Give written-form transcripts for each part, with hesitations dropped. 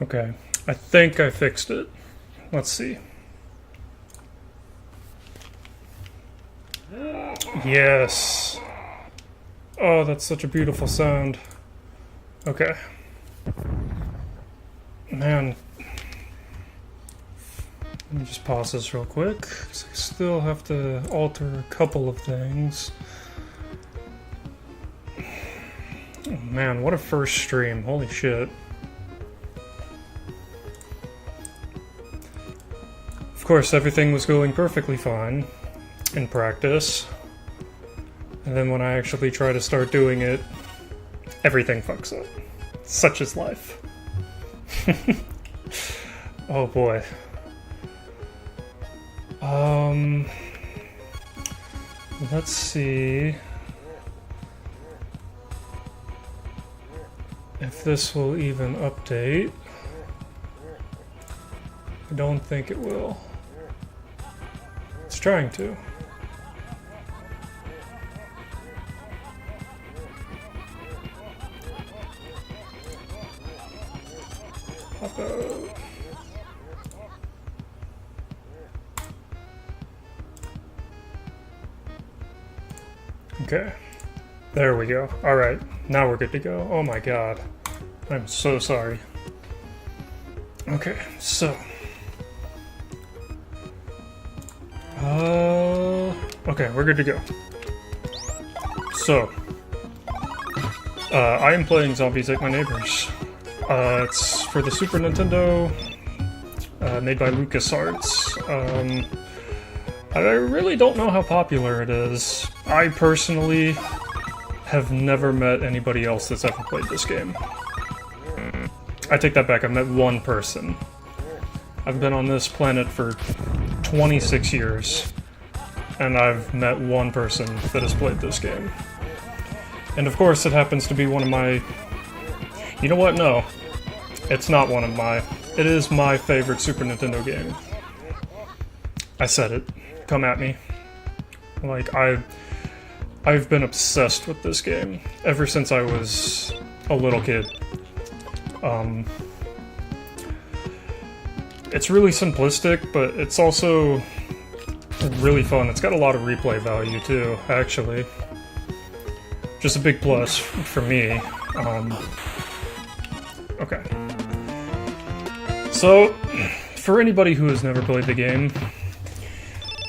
Okay, I think I fixed it. Let's see. Yes. Oh, that's such a beautiful sound. Okay. Man. Let me just pause this real quick, because I still have to alter a couple of things. Oh man, what a first stream. Holy shit. Of course, everything was going perfectly fine in practice. And then when I actually try to start doing it, everything fucks up. Such is life. Oh boy. Let's see if this will even update. I don't think it will. It's trying to. Pop out. Okay. There we go. Alright, now we're good to go. Oh my god. I'm so sorry. Okay, so. Okay, we're good to go. So. I am playing Zombies Ate My Neighbors. It's for the Super Nintendo, made by LucasArts. I really don't know how popular it is. I personally have never met anybody else that's ever played this game. I take that back, I've met one person. I've been on this planet for 26 years, and I've met one person that has played this game. And of course it happens to be one of my... You know what? No. It's not one of my... It is my favorite Super Nintendo game. I said it. Come at me. Like, I've been obsessed with this game ever since I was a little kid. It's really simplistic, but it's also really fun. It's got a lot of replay value too, actually. Just a big plus for me. Okay. So, for anybody who has never played the game,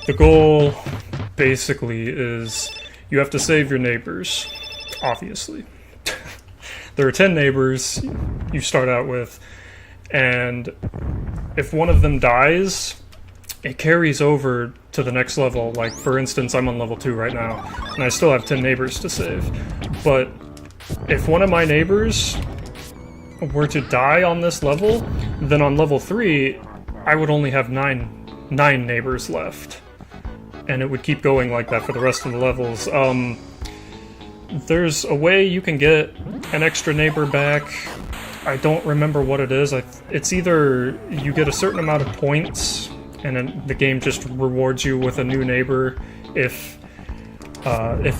the goal basically is you have to save your neighbors, obviously. There are 10 neighbors you start out with, and if one of them dies, it carries over to the next level. Like, for instance, I'm on level 2 right now, and I still have 10 neighbors to save. But if one of my neighbors were to die on this level, then on level 3, I would only have nine neighbors left. And it would keep going like that for the rest of the levels. There's a way you can get an extra neighbor back. I don't remember what it is. It's either you get a certain amount of points, and then the game just rewards you with a new neighbor if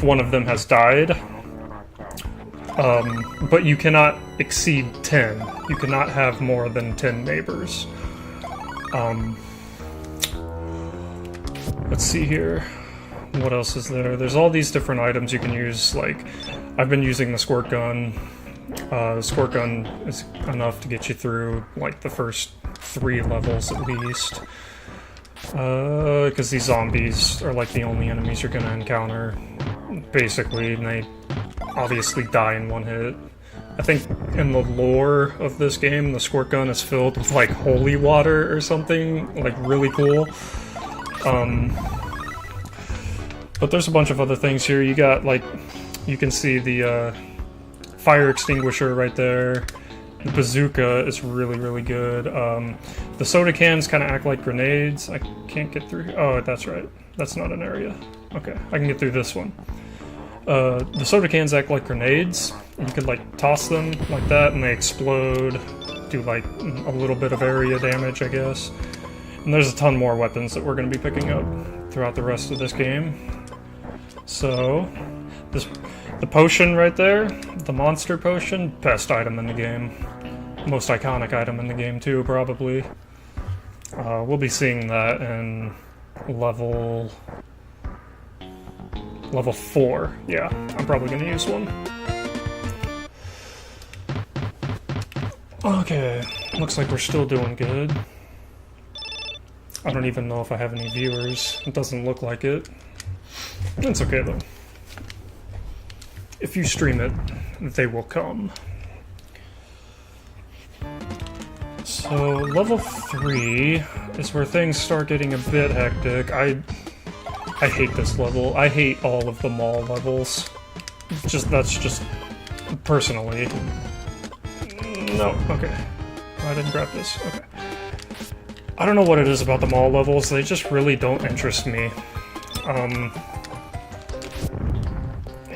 one of them has died. But you cannot exceed 10. You cannot have more than 10 neighbors. Let's see here. What else is there? There's all these different items you can use. Like, I've been using the squirt gun. The squirt gun is enough to get you through, like, the first 3 levels at least. Because these zombies are, like, the only enemies you're gonna encounter, basically, and they obviously die in one hit. I think in the lore of this game, the squirt gun is filled with, like, holy water or something, like, really cool. But there's a bunch of other things here. You got, like, you can see the fire extinguisher right there. The bazooka is really, really good. The soda cans kind of act like grenades. I can't get through here. Oh, that's right. That's not an area. Okay, I can get through this one. The soda cans act like grenades. You could, like, toss them like that and they explode. Do, like, a little bit of area damage, I guess. And there's a ton more weapons that we're going to be picking up throughout the rest of this game. So, the potion right there, the monster potion, best item in the game. most iconic item in the game too, probably. We'll be seeing that in level 4. Yeah, I'm probably gonna use one. Okay, looks like we're still doing good. I don't even know if I have any viewers. It doesn't look like it. It's okay though. If you stream it, they will come. So, level 3 is where things start getting a bit hectic. I hate this level. I hate all of the mall levels. That's just personally. No, okay. I didn't grab this. Okay. I don't know what it is about the mall levels. They just really don't interest me.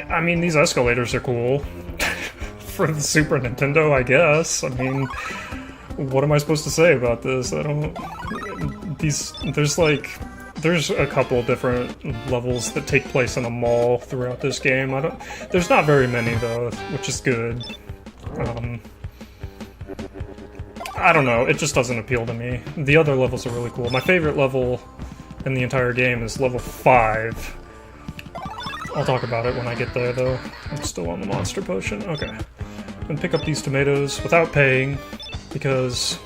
I mean, these escalators are cool. For the Super Nintendo, I guess. I mean, what am I supposed to say about this? I don't... There's a couple different levels that take place in a mall throughout this game. There's not very many, though, which is good. I don't know, it just doesn't appeal to me. The other levels are really cool. My favorite level in the entire game is level 5. I'll talk about it when I get there, though. I'm still on the monster potion. Okay. And pick up these tomatoes without paying, because...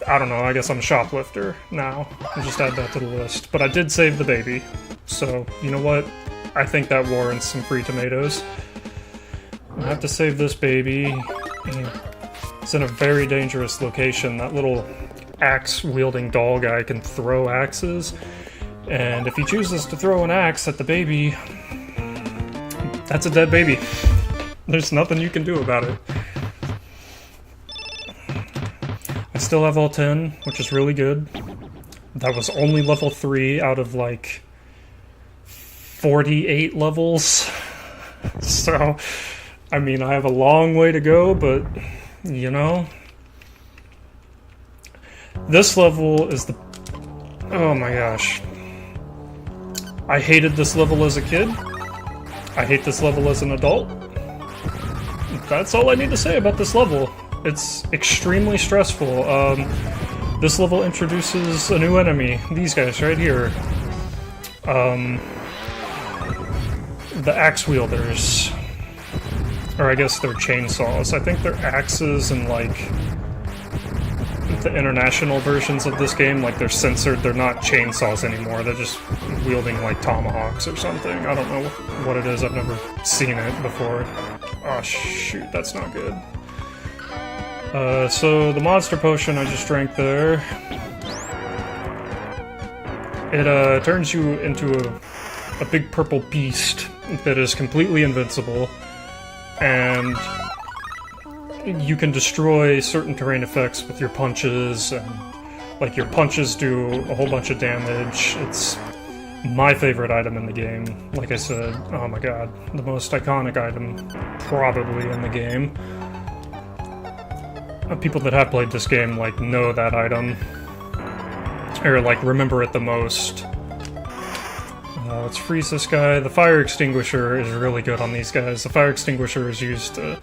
I don't know, I guess I'm a shoplifter now. I'll just add that to the list. But I did save the baby, so you know what? I think that warrants some free tomatoes. I have to save this baby. It's in a very dangerous location. That little axe-wielding doll guy can throw axes, and if he chooses to throw an axe at the baby, that's a dead baby. There's nothing you can do about it. I still have all 10, which is really good. That was only level 3 out of, like, 48 levels. So, I mean, I have a long way to go, but... you know? This level is the... oh my gosh. I hated this level as a kid. I hate this level as an adult. That's all I need to say about this level. It's extremely stressful. This level introduces a new enemy. These guys right here. The axe wielders. Or I guess they're chainsaws. I think they're axes in, like, the international versions of this game. Like, they're censored. They're not chainsaws anymore. They're just wielding, like, tomahawks or something. I don't know what it is. I've never seen it before. Oh, shoot. That's not good. So the monster potion I just drank there. It, turns you into a big purple beast that is completely invincible. And you can destroy certain terrain effects with your punches, and like your punches do a whole bunch of damage. It's my favorite item in the game. Like I said, oh my god, the most iconic item probably in the game. People that have played this game like know that item, or like remember it the most. Let's freeze this guy. The fire extinguisher is really good on these guys. The fire extinguisher is used to,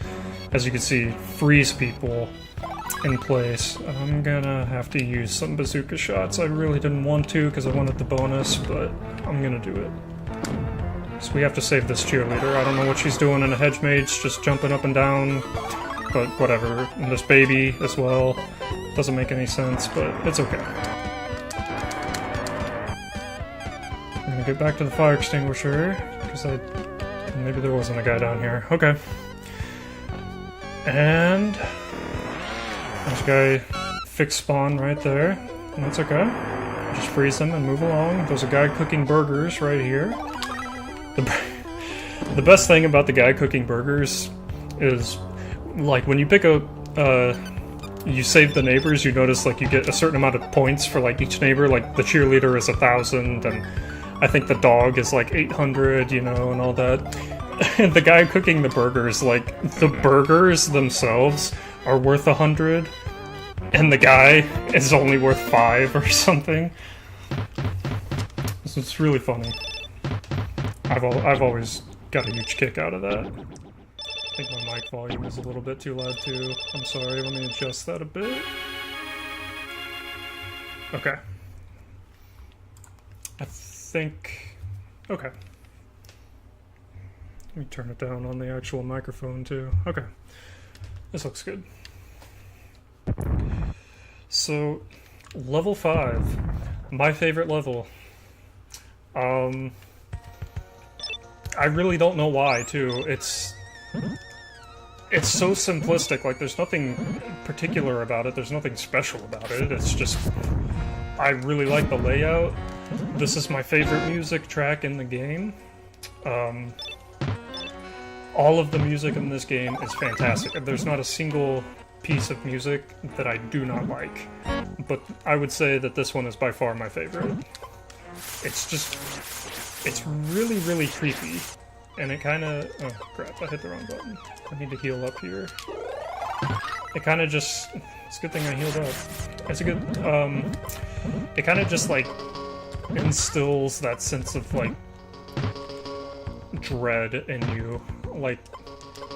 as you can see, freeze people in place. I'm gonna have to use some bazooka shots. I really didn't want to because I wanted the bonus, but I'm gonna do it. So we have to save this cheerleader. I don't know what she's doing in a hedge mage, just jumping up and down, but whatever. And this baby as well. Doesn't make any sense, but it's okay. I'm gonna get back to the fire extinguisher, because maybe there wasn't a guy down here. Okay. And this guy fixed spawn right there, and that's okay. Just freeze him and move along. There's a guy cooking burgers right here. The best thing about the guy cooking burgers is, like, when you pick up, you save the neighbors, you notice, like, you get a certain amount of points for, like, each neighbor. Like, the cheerleader is 1,000, and I think the dog is, like, 800, you know, and all that. And the guy cooking the burgers, like, the burgers themselves are worth 100, and the guy is only worth 5 or something. So it's really funny. I've always got a huge kick out of that. I think my mic volume is a little bit too loud too. I'm sorry, let me adjust that a bit. Okay. I think... Okay. Let me turn it down on the actual microphone too. Okay. This looks good. So, level 5. My favorite level. I really don't know why, too. It's so simplistic, like there's nothing particular about it, there's nothing special about it, it's just... I really like the layout. This is my favorite music track in the game. All of the music in this game is fantastic. There's not a single piece of music that I do not like. But I would say that this one is by far my favorite. It's just... It's really, really creepy. And it kinda... Oh, crap, I hit the wrong button. I need to heal up here. It kinda just... It's a good thing I healed up. It's a good... It kinda just, like, instills that sense of, like, dread in you. Like,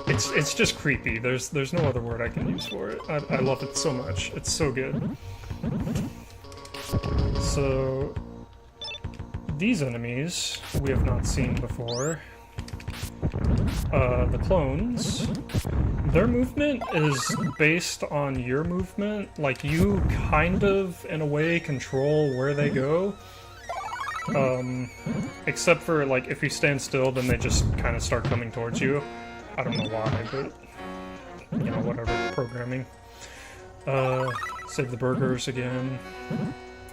it's just creepy. There's no other word I can use for it. I love it so much. It's so good. So... These enemies we have not seen before. The clones. Their movement is based on your movement. Like, you kind of, in a way, control where they go. Except for, like, if you stand still, then they just kind of start coming towards you. I don't know why, but, you know, whatever, programming. Save the burgers again.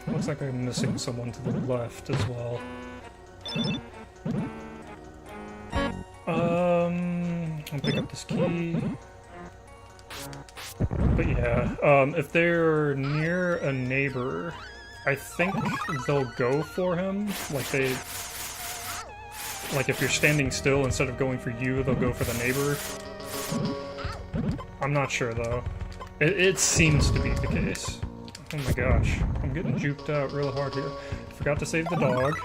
Looks like I'm missing someone to the left as well. I'll pick up this key. But yeah, if they're near a neighbor, I think they'll go for him. Like if you're standing still, instead of going for you, they'll go for the neighbor. I'm not sure though. It seems to be the case. Oh my gosh, I'm getting juked out real hard here. Forgot to save the dog.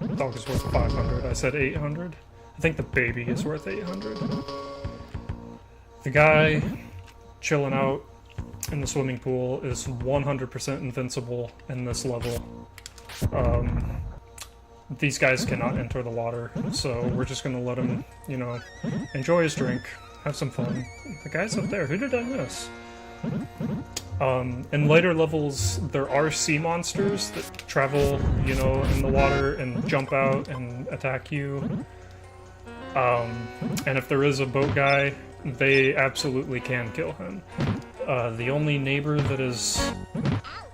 The dog is worth 500. I said 800. I think the baby is worth 800. The guy chilling out in the swimming pool is 100% invincible in this level. These guys cannot enter the water, so we're just gonna let him, you know, enjoy his drink, have some fun. The guy's up there. Who did I miss? In later levels, there are sea monsters that travel, you know, in the water and jump out and attack you. And if there is a boat guy, they absolutely can kill him. The only neighbor that is...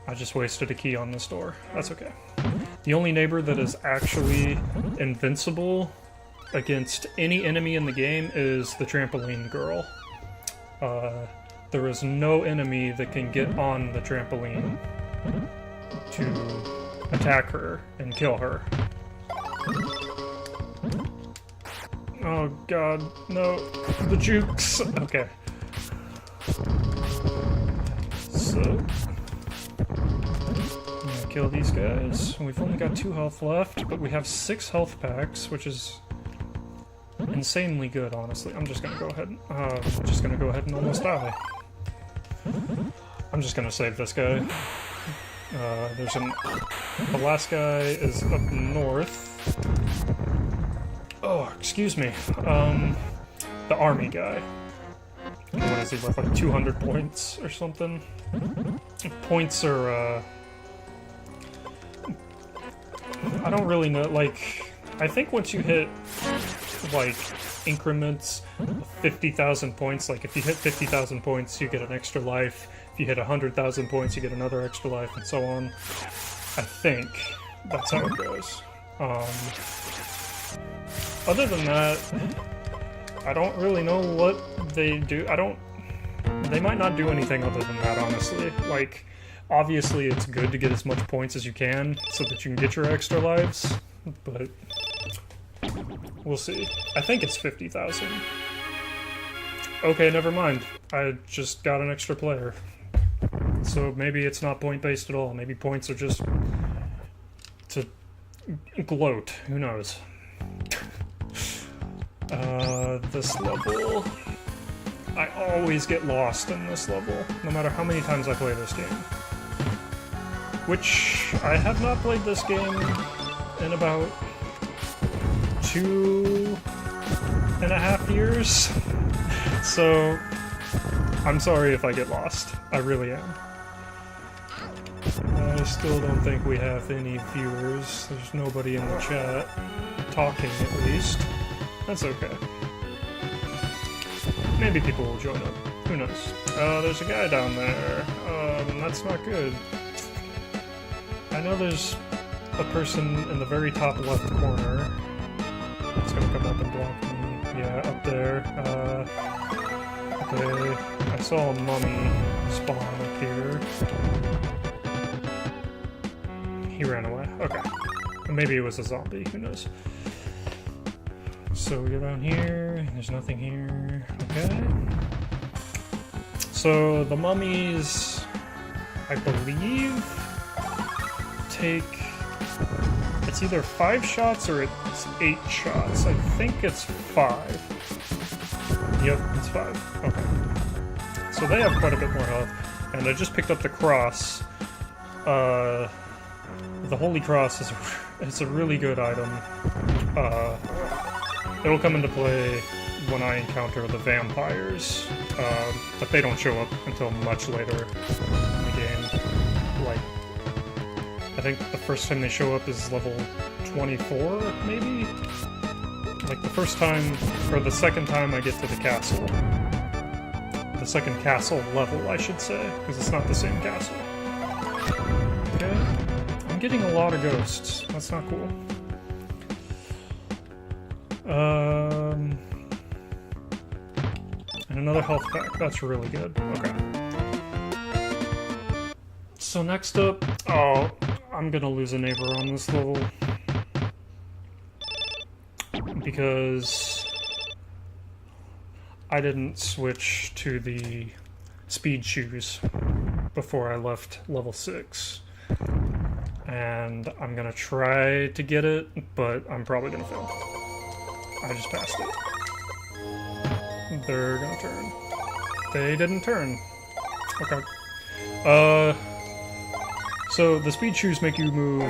I just wasted a key on this door. That's okay. The only neighbor that is actually invincible against any enemy in the game is the trampoline girl. There is no enemy that can get on the trampoline to attack her and kill her. Oh god, no. The jukes! Okay. So... I'm gonna kill these guys. We've only got 2 health left, but we have 6 health packs, which is insanely good, honestly. I'm just gonna go ahead and almost die. I'm just gonna save this guy. The last guy is up north. Oh, excuse me. The army guy. What is he worth, like 200 points or something? Points are, I don't really know, like, I think once you hit, like, increments of 50,000 points, like if you hit 50,000 points, you get an extra life. If you hit 100,000 points, you get another extra life, and so on. I think that's how it goes. Other than that, I don't really know what they do. They might not do anything other than that, honestly. Like, obviously it's good to get as much points as you can so that you can get your extra lives, but we'll see. I think it's 50,000. Okay, never mind. I just got an extra player. So maybe it's not point-based at all. Maybe points are just to gloat. Who knows? This level... I always get lost in this level, no matter how many times I play this game. Which, I have not played this game in about 2.5 years. So, I'm sorry if I get lost. I really am. I still don't think we have any viewers. There's nobody in the chat talking, at least. That's okay. Maybe people will join up. Who knows? There's a guy down there. That's not good. I know there's a person in the very top left corner. It's gonna come up and block me. Yeah, up there. Okay. I saw a mummy spawn up here. He ran away. Okay. Maybe it was a zombie. Who knows? So we go down here. There's nothing here. Okay. So the mummies, I believe, take... It's either 5 shots or it's 8 shots. I think it's 5. Yep, it's 5. Okay. So they have quite a bit more health. And I just picked up the cross. The Holy Cross is a really good item. It'll come into play when I encounter the vampires, but they don't show up until much later in the game. Like, I think the first time they show up is level 24, maybe? Like, the first time, or the second time I get to the castle. The second castle level, I should say, because it's not the same castle. Okay. I'm getting a lot of ghosts. That's not cool. And another health pack. That's really good. Okay. So next up... Oh, I'm gonna lose a neighbor on this level. Because... I didn't switch to the speed shoes before I left level 6. And I'm gonna try to get it, but I'm probably gonna fail. I just passed it. They're gonna turn. They didn't turn. Okay. So the speed shoes make you move...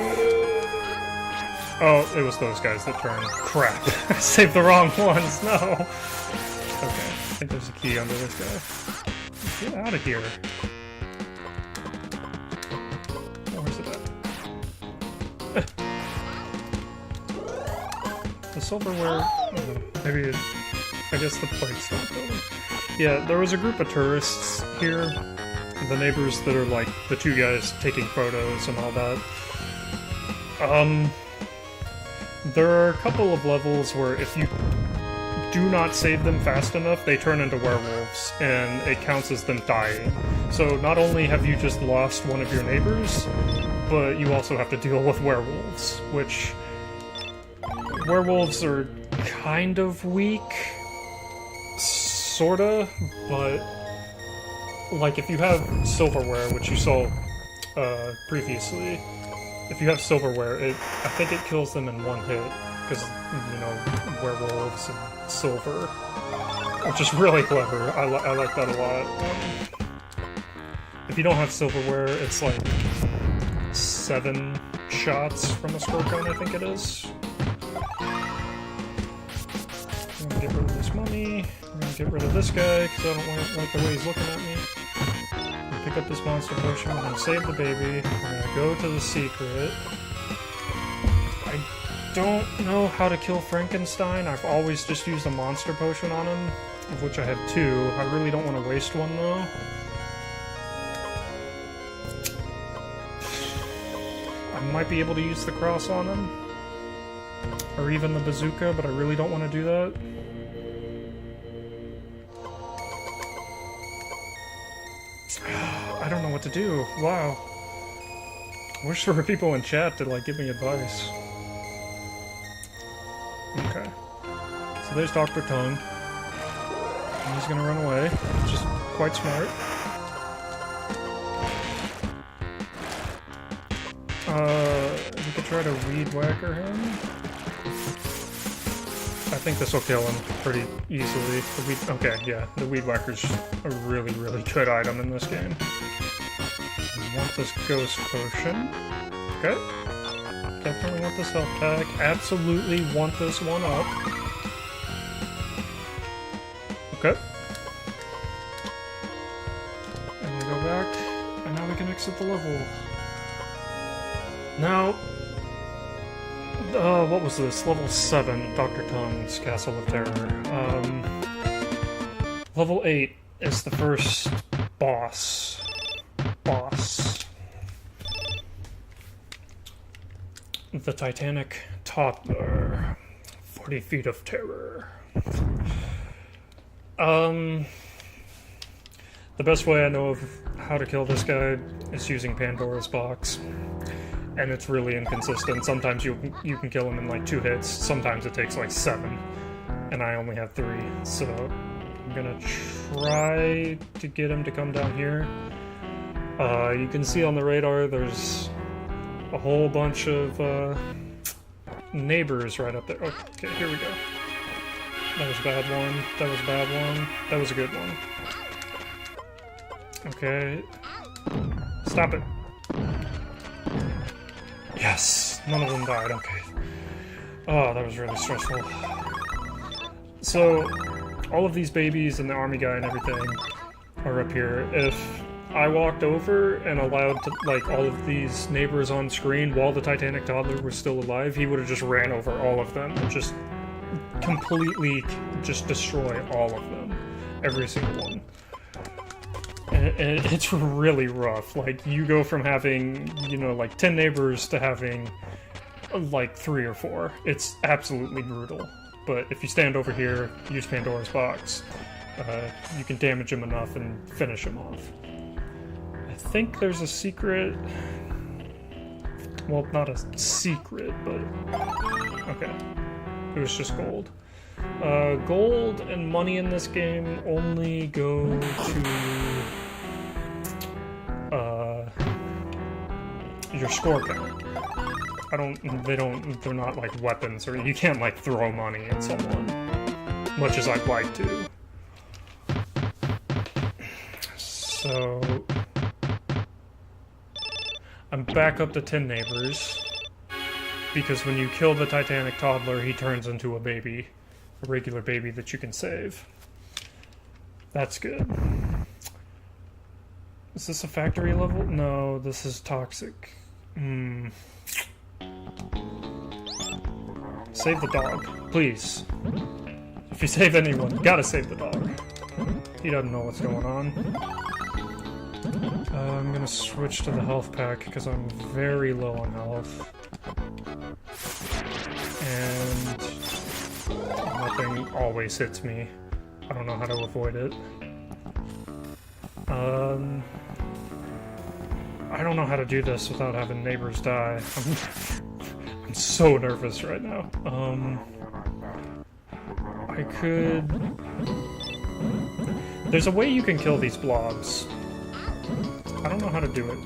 Oh, it was those guys that turned. Crap. I saved the wrong ones, no! Okay, I think there's a key under this guy. Get out of here. Oh, where's it at? The silverware... maybe it, I guess the plate's not building. Yeah, there was a group of tourists here. The neighbors that are like the 2 guys taking photos and all that. There are a couple of levels where if you do not save them fast enough, they turn into werewolves, and it counts as them dying. So not only have you just lost one of your neighbors, but you also have to deal with werewolves, which... Werewolves are kind of weak, sorta, but like if you have silverware, which you saw previously, if you have silverware, I think it kills them in 1 hit, because, you know, werewolves and silver, which is really clever. I like that a lot. If you don't have silverware, it's like 7 shots from a squirt gun, I think it is. I'm gonna get rid of this mummy. I'm gonna get rid of this guy, because I don't like the way he's looking at me. Pick up this monster potion. I'm gonna save the baby. I'm gonna go to the secret. I don't know how to kill Frankenstein. I've always just used a monster potion on him, of which I have 2. I really don't want to waste one, though. I might be able to use the cross on him. Or even the bazooka, but I really don't want to do that. I don't know what to do. Wow. I wish there were people in chat to, like, give me advice. Okay. So there's Dr. Tongue. And he's gonna run away, which is quite smart. We could try to weed whacker him. I think this will kill him pretty easily. The weed, okay, yeah, the Weed Whacker's a really, really good item in this game. I want this Ghost Potion. Okay. Definitely want this health pack. Absolutely want this one up. Okay. And we go back, and now we can exit the level. Now, what was this? Level 7, Dr. Tongue's Castle of Terror. Level 8 is the first boss. The Titanic Toddler. 40 Feet of Terror. The best way I know of how to kill this guy is using Pandora's Box. And it's really inconsistent. Sometimes you can kill him in like 2 hits, sometimes it takes like 7. And I only have 3, so I'm gonna try to get him to come down here. You can see on the radar there's a whole bunch of neighbors right up there. Okay, here we go. That was a bad one. That was a bad one. That was a good one. Okay. Stop it. Yes! None of them died. Okay. Oh, that was really stressful. So, all of these babies and the army guy and everything are up here. If I walked over and allowed like all of these neighbors on screen while the Titanic Toddler was still alive, he would have just ran over all of them and just completely just destroy all of them. Every single one. And it's really rough. Like, you go from having, you know, like 10 neighbors to having like 3 or 4. It's absolutely brutal. But if you stand over here, use Pandora's Box, you can damage him enough and finish him off. I think there's a secret... Well, not a secret, but... Okay. It was just gold. Gold and money in this game only go to... your score count. They're not like weapons, or you can't like throw money at someone, much as I'd like to. So, I'm back up to 10 neighbors, because when you kill the Titanic Toddler, he turns into a baby, a regular baby that you can save. That's good. Is this a factory level? No, this is toxic. Save the dog, please. If you save anyone, you gotta save the dog. He doesn't know what's going on. I'm gonna switch to the health pack because I'm very low on health. And nothing always hits me. I don't know how to avoid it. I don't know how to do this without having neighbors die. I'm so nervous right now. I could... There's a way you can kill these blobs. I don't know how to do it.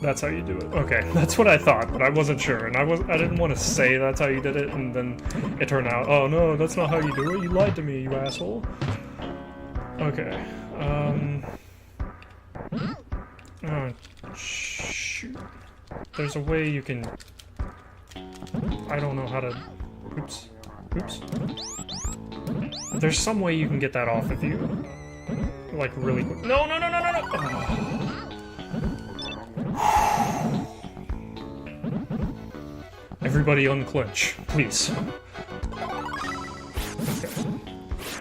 That's how you do it. Okay, that's what I thought, but I wasn't sure, and I didn't want to say that's how you did it, and then it turned out, oh no, that's not how you do it. You lied to me, you asshole. Okay. Oh, shoot. There's a way you can... I don't know how to... Oops. Oops. There's some way you can get that off of you. Like, really quick. No, no, no, no, no, no! Oh. Everybody unclench, please. Okay.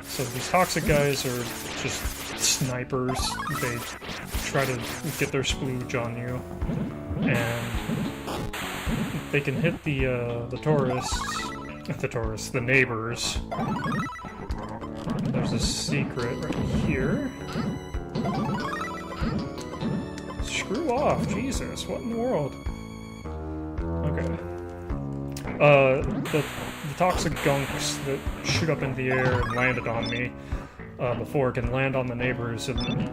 So these toxic guys are just snipers. They try to get their splooge on you. And they can hit the neighbors. There's a secret right here. Screw off, Jesus, what in the world? Okay. The toxic gunks that shoot up in the air and landed on me before can land on the neighbors, and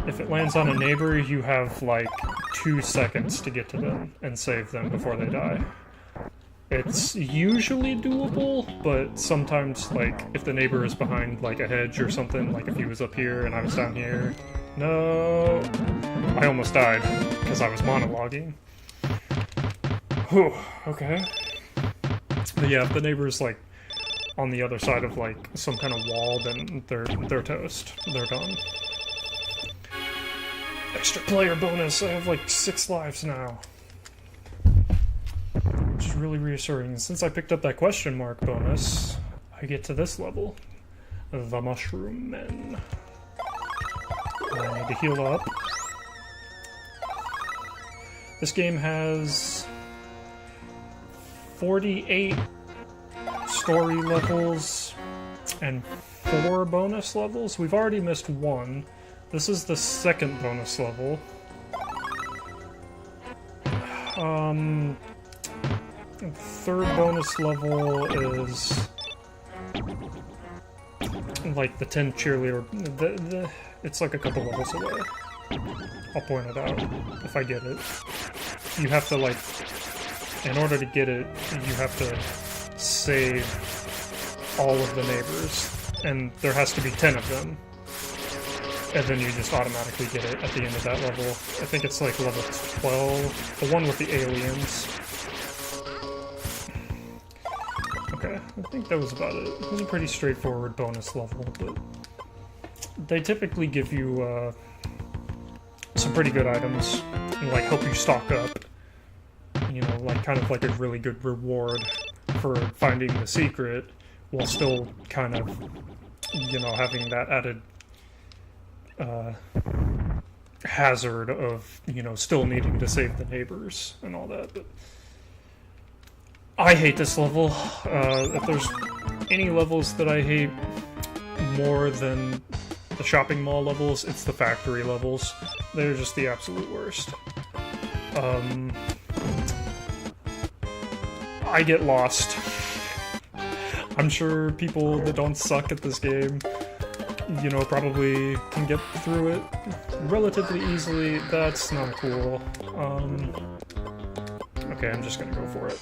if it lands on a neighbor, you have like 2 seconds to get to them and save them before they die. It's usually doable, but sometimes, like, if the neighbor is behind, like, a hedge or something, like if he was up here and I was down here... No... I almost died, because I was monologuing. Whew, okay. But yeah, if the neighbor's, like, on the other side of, like, some kind of wall, then they're toast. They're done. Extra player bonus, I have, like, 6 lives now. Which is really reassuring. Since I picked up that question mark bonus, I get to this level. The Mushroom Men. I need to heal up. This game has 48 story levels and 4 bonus levels. We've already missed 1. This is the 2nd bonus level. Third bonus level is like the 10 cheerleader. It's like a couple levels away. I'll point it out if I get it. You have to, like, in order to get it, you have to save all of the neighbors, and there has to be 10 of them. And then you just automatically get it at the end of that level. I think it's like level 12, the one with the aliens. Okay, I think that was about it. It was a pretty straightforward bonus level, but they typically give you some pretty good items and, like, help you stock up. You know, like, kind of like a really good reward for finding the secret while still kind of, you know, having that added hazard of, you know, still needing to save the neighbors and all that. But I hate this level. If there's any levels that I hate more than the shopping mall levels, it's the factory levels. They're just the absolute worst. I get lost. I'm sure people that don't suck at this game, you know, probably can get through it relatively easily. That's not cool. Okay, I'm just gonna go for it.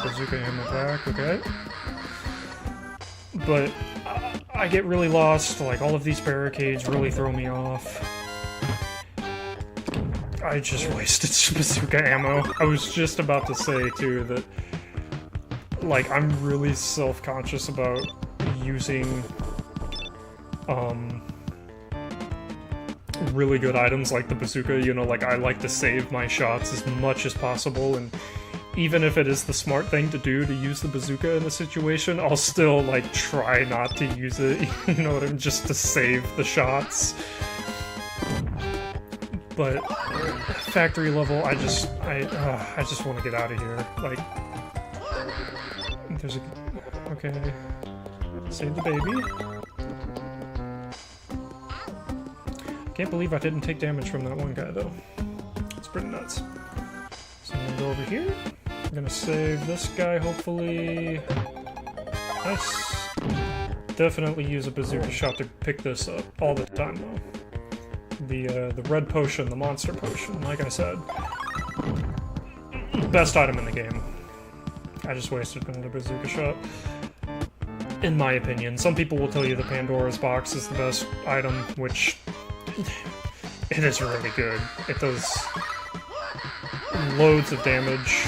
Bazooka ammo back, okay. But I get really lost, like, all of these barricades really throw me off. I just wasted bazooka ammo. I was just about to say, too, that, like, I'm really self-conscious about using, really good items like the bazooka, you know, like, I like to save my shots as much as possible, and even if it is the smart thing to do to use the bazooka in a situation, I'll still, like, try not to use it, you know what I mean, just to save the shots. But factory level, I just want to get out of here. Like, there's a... Okay. Save the baby. Can't believe I didn't take damage from that one guy, though. It's pretty nuts. So I'm gonna go over here. I'm gonna save this guy, hopefully. Nice. Definitely use a bazooka shot to pick this up all the time, though. The red potion, the monster potion, like I said. Best item in the game. I just wasted another bazooka shot. In my opinion. Some people will tell you the Pandora's box is the best item, which... it is really good. It does loads of damage.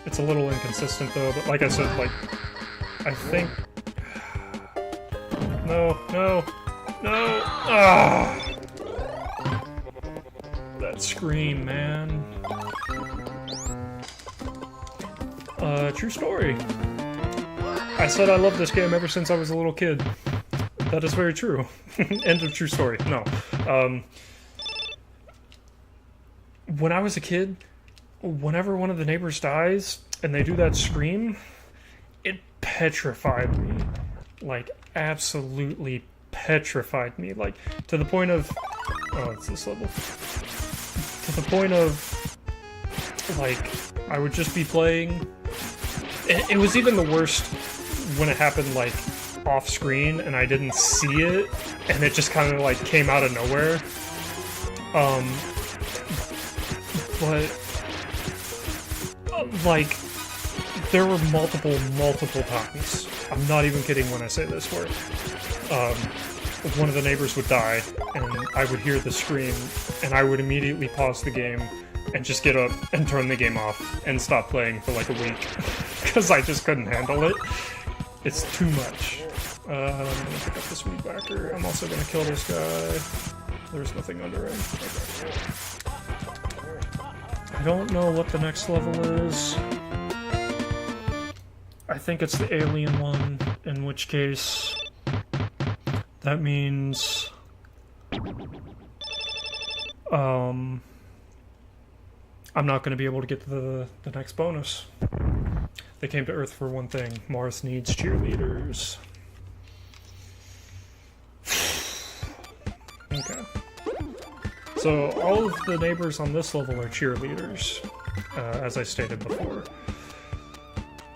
It's a little inconsistent, though, but like I said, like... I think... No. Ah! That scream, man. True story. I said I loved this game ever since I was a little kid. That is very true. End of true story. No. When I was a kid, whenever one of the neighbors dies and they do that scream, it petrified me. Like, absolutely petrified me. Like, to the point of... Oh, it's this level. To the point of... Like, I would just be playing... It was even the worst when it happened, like, off-screen, and I didn't see it, and it just kind of, like, came out of nowhere. but like there were multiple times. I'm not even kidding when I say this, where one of the neighbors would die, and I would hear the scream, and I would immediately pause the game and just get up and turn the game off and stop playing for like a week because I just couldn't handle it. It's too much. I'm gonna pick up this weed whacker. I'm also gonna kill this guy. There's nothing under him. Okay. I don't know what the next level is. I think it's the alien one, in which case that means I'm not going to be able to get to the next bonus. They came to Earth for one thing. Mars needs cheerleaders. Okay. So all of the neighbors on this level are cheerleaders, as I stated before.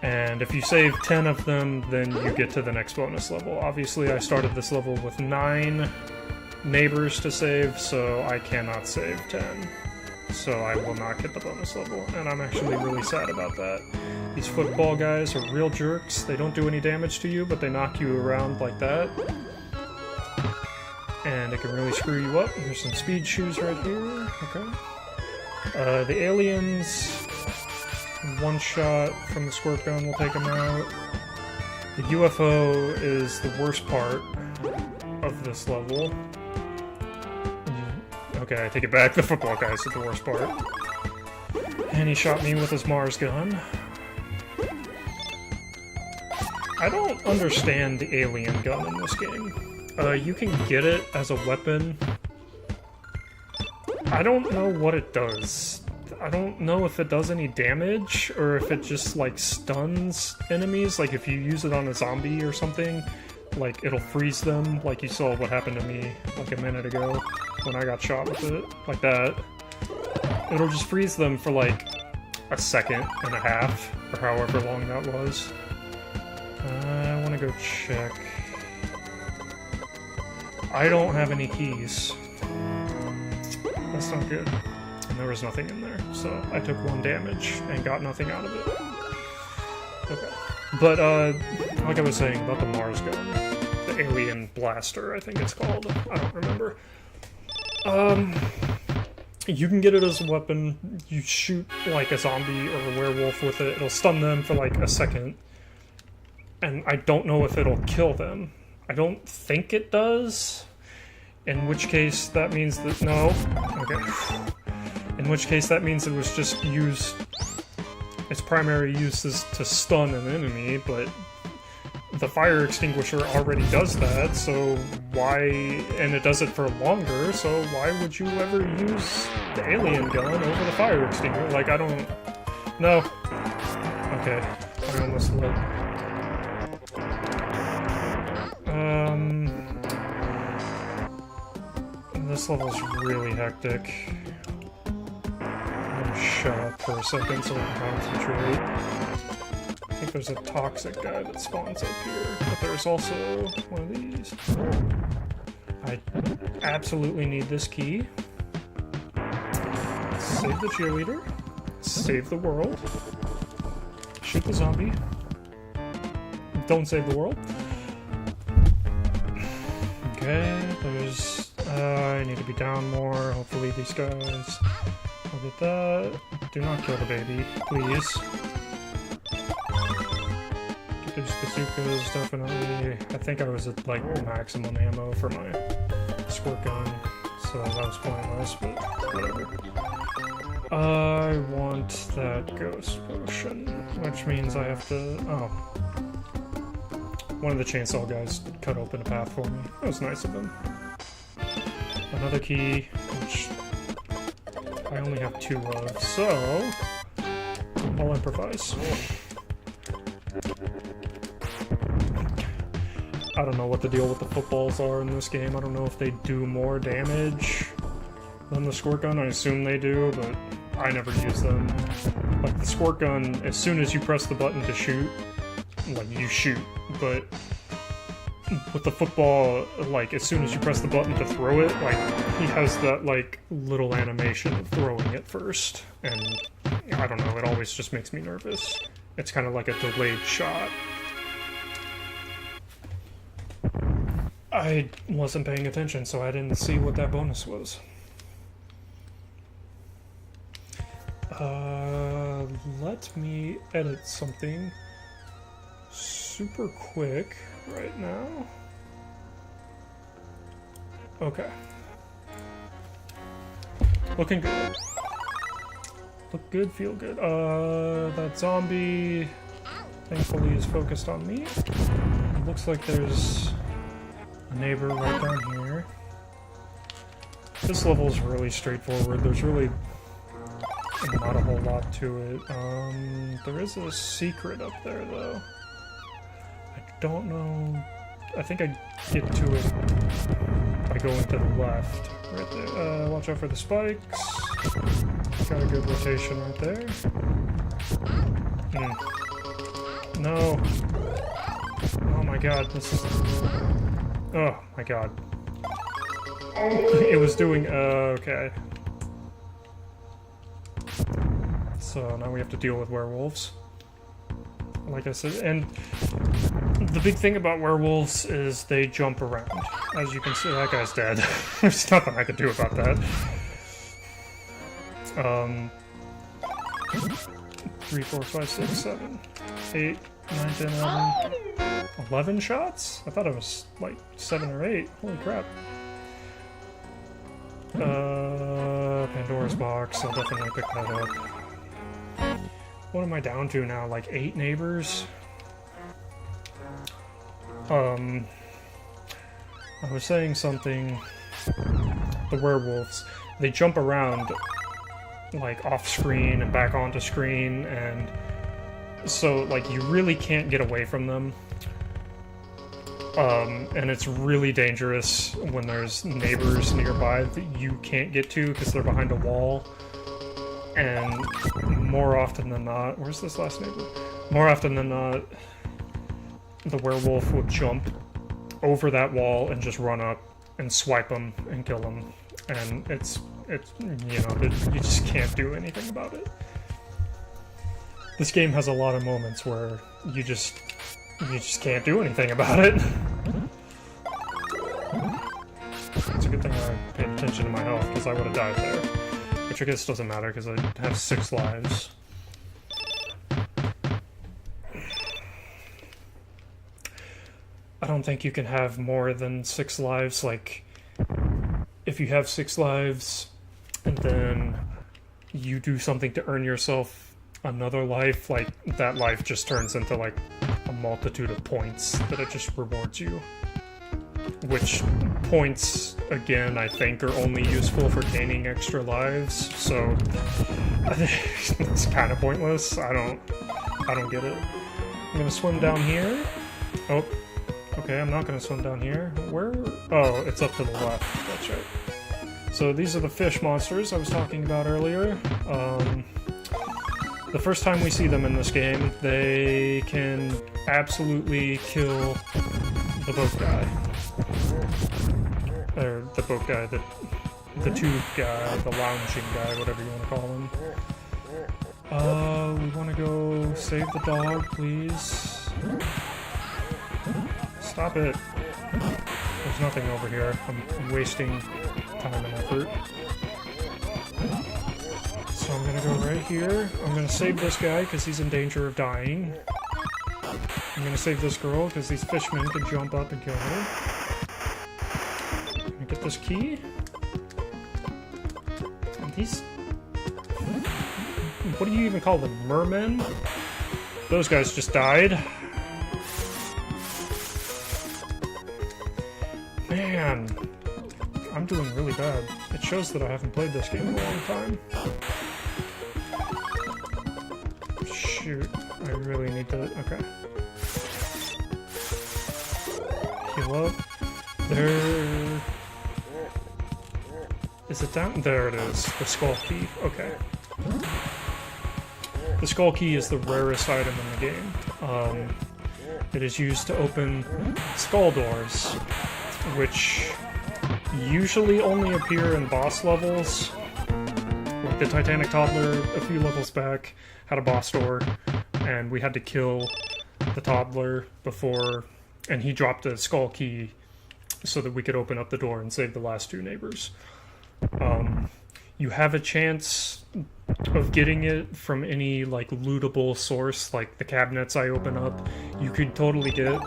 And if you save 10 of them, then you get to the next bonus level. Obviously, I started this level with 9 neighbors to save, so I cannot save 10. So I will not get the bonus level, and I'm actually really sad about that. These football guys are real jerks. They don't do any damage to you, but they knock you around like that. And it can really screw you up. There's some speed shoes right here. Okay. The aliens... one shot from the squirt gun will take them out. The UFO is the worst part of this level. Okay, I take it back. The football guy's the worst part. And he shot me with his Mars gun. I don't understand the alien gun in this game. You can get it as a weapon. I don't know what it does. I don't know if it does any damage, or if it just, like, stuns enemies. Like, if you use it on a zombie or something, like, it'll freeze them, like you saw what happened to me, like, a minute ago, when I got shot with it, like that. It'll just freeze them for, like, a second and a half, or however long that was. I want to go check. I don't have any keys. That's not good. And there was nothing in there, so I took 1 damage and got nothing out of it. Okay. But, like I was saying about the Mars gun, the alien blaster, I think it's called. I don't remember. You can get it as a weapon. You shoot, like, a zombie or a werewolf with it. It'll stun them for, like, a second. And I don't know if it'll kill them. I don't think it does. In which case, that means that... No. Okay. In which case, that means it was just used... Its primary use is to stun an enemy, but the fire extinguisher already does that, so why... And it does it for longer, so why would you ever use the alien gun over the fire extinguisher? Like, I don't... No. Okay. I almost lit. This level's really hectic. Shut up for a second so I can concentrate. I think there's a toxic guy that spawns up here, but there's also one of these. I absolutely need this key. Save the cheerleader. Save the world. Shoot the zombie. Don't save the world. Okay, there's... I need to be down more. Hopefully these guys... I'll get that. Do not kill the baby, please. Get those bazookas, definitely. I think I was at, like, maximum ammo for my squirt gun, so that was pointless, but whatever. I want that ghost potion, which means I have to... Oh. One of the chainsaw guys cut open a path for me. That was nice of him. Another key, which... I only have 2 of, so I'll improvise. I don't know what the deal with the footballs are in this game. I don't know if they do more damage than the squirt gun. I assume they do, but I never use them. Like, the squirt gun, as soon as you press the button to shoot, like, you shoot, but with the football, like, as soon as you press the button to throw it, like, he has that, like, little animation of throwing it first. And, I don't know, it always just makes me nervous. It's kind of like a delayed shot. I wasn't paying attention, so I didn't see what that bonus was. Let me edit something super quick right now. Okay. Looking good. Look good, feel good. That zombie thankfully is focused on me. It looks like there's a neighbor right down here. This level is really straightforward. There's really not a whole lot to it. There is a secret up there, though. I don't know. I think I get to it by going to the left. Right there. Watch out for the spikes. Got a good rotation right there. No. Oh my god, this is... Oh my god. It was doing... okay. So now we have to deal with werewolves. Like I said, and the big thing about werewolves is they jump around. As you can see, that guy's dead. There's nothing I can do about that. 3, 4, 5, 6, 7, 8, 9, 10, 11... 11 shots? I thought it was like 7 or 8. Holy crap. Pandora's box. I'll definitely pick that up. What am I down to now? Like 8 neighbors? I was saying something. The werewolves, they jump around like off screen and back onto screen, and so like you really can't get away from them. And it's really dangerous when there's neighbors nearby that you can't get to because they're behind a wall. And more often than not, where's this last neighbor? More often than not, the werewolf will jump over that wall and just run up and swipe them and kill them. And it's you know, you just can't do anything about it. This game has a lot of moments where you just can't do anything about it. It's a good thing I paid attention to my health, because I would have died there. Which I guess doesn't matter, because I have 6 lives. I don't think you can have more than 6 lives. Like, if you have 6 lives, and then you do something to earn yourself another life, like, that life just turns into, like, a multitude of points that it just rewards you. Which points, again, I think are only useful for gaining extra lives, so it's kind of pointless. I don't get it. I'm gonna swim down here. Oh, okay, I'm not gonna swim down here. Where? Oh, it's up to the left. That's right. So these are the fish monsters I was talking about earlier. The first time we see them in this game, they can absolutely kill the boat guy. Or the boat guy, the tube guy, the lounging guy, whatever you want to call him. We want to go save the dog, please. Stop it. There's nothing over here. I'm wasting time and effort. So I'm gonna go right here. I'm gonna save this guy because he's in danger of dying. I'm gonna save this girl because these fishmen can jump up and kill her. Can I get this key? And these... What do you even call them? Mermen? Those guys just died. Man, I'm doing really bad. It shows that I haven't played this game in a long time. Shoot, I really need to... Okay. Heal up. There... Is it down? There it is. The skull key. Okay. The skull key is the rarest item in the game. It is used to open skull doors, which usually only appear in boss levels. Like the Titanic Toddler a few levels back had a boss door, and we had to kill the toddler before, and he dropped a skull key so that we could open up the door and save the last two neighbors. You have a chance of getting it from any like lootable source, like the cabinets I open up. You could totally get a oh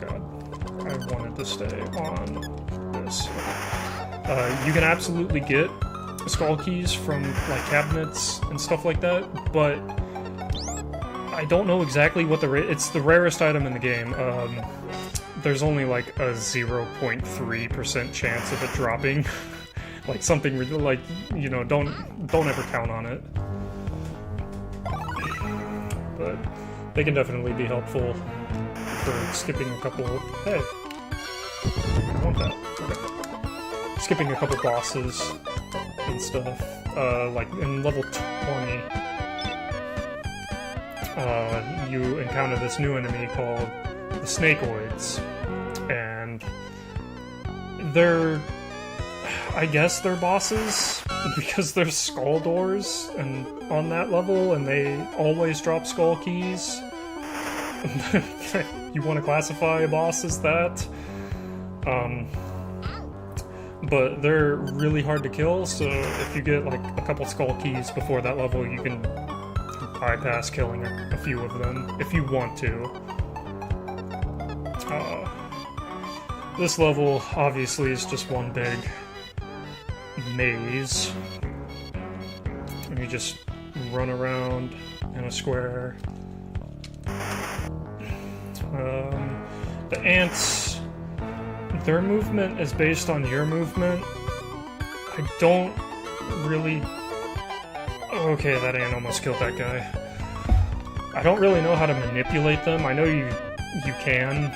god, I wanted to stay on this. You can absolutely get skull keys from like cabinets and stuff like that, but I don't know exactly what it's the rarest item in the game. There's only like a 0.3% chance of it dropping. Like something like, you know, don't ever count on it. But they can definitely be helpful for skipping a couple. Hey, I want that. Okay. Skipping a couple bosses and stuff. Like in level 20, you encounter this new enemy called the Snakeoids, and I guess they're bosses because there's skull doors and on that level, and they always drop skull keys. You want to classify a boss as that? But they're really hard to kill, so if you get like a couple skull keys before that level, you can bypass killing a few of them if you want to. This level obviously is just one big maze, and you just run around in a square. The ants, their movement is based on your movement. I don't really... Okay, that ant almost killed that guy. I don't really know how to manipulate them. I know you can,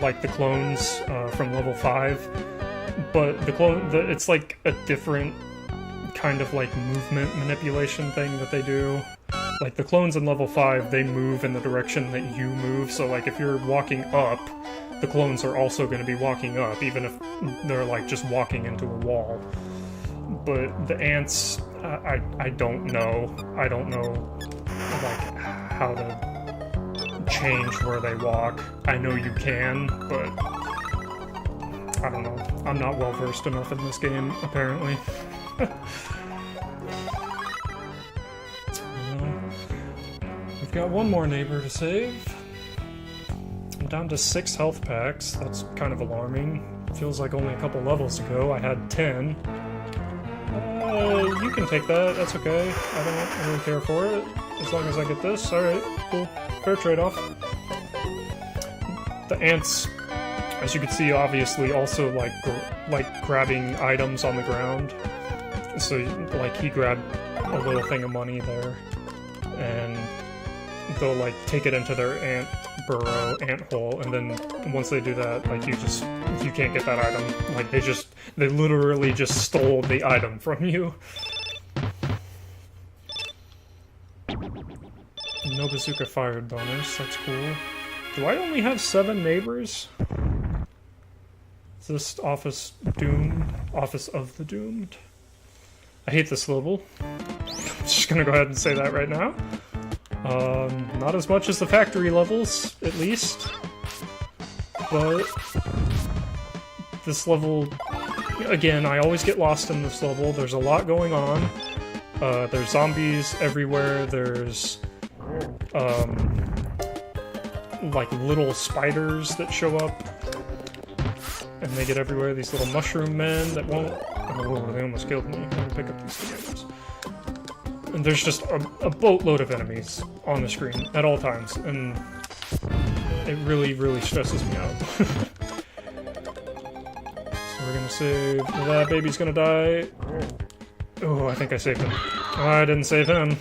like the clones from level 5, but it's like a different kind of like movement manipulation thing that they do. Like the clones in level 5, they move in the direction that you move, so like if you're walking up, the clones are also going to be walking up, even if they're like just walking into a wall. But the ants, I don't know. I don't know like how to change where they walk. I know you can, but I don't know. I'm not well versed enough in this game, apparently. We've got one more neighbor to save. I'm down to 6 health packs. That's kind of alarming. Feels like only a couple levels ago I had 10. You can take that. That's okay. I don't really care for it, as long as I get this. Alright, cool. Fair trade-off. The ants, as you can see, obviously also like grabbing items on the ground. So like he grabbed a little thing of money there, and they'll like take it into their ant burrow, ant hole, and then once they do that, like you can't get that item. Like they literally just stole the item from you. No bazooka fired bonus, that's cool. Do I only have 7 neighbors? Is this Office of the Doomed? I hate this level. I'm just gonna go ahead and say that right now. Not as much as the factory levels, at least. But this level, again, I always get lost in this level. There's a lot going on. There's zombies everywhere. There's like little spiders that show up, and they get everywhere. These little mushroom men that won't... Oh, they almost killed me. Let me pick up these tomatoes. And there's just a boatload of enemies on the screen at all times, and it really, really stresses me out. So we're gonna save... That baby's gonna die. Oh, I think I saved him. Oh, I didn't save him.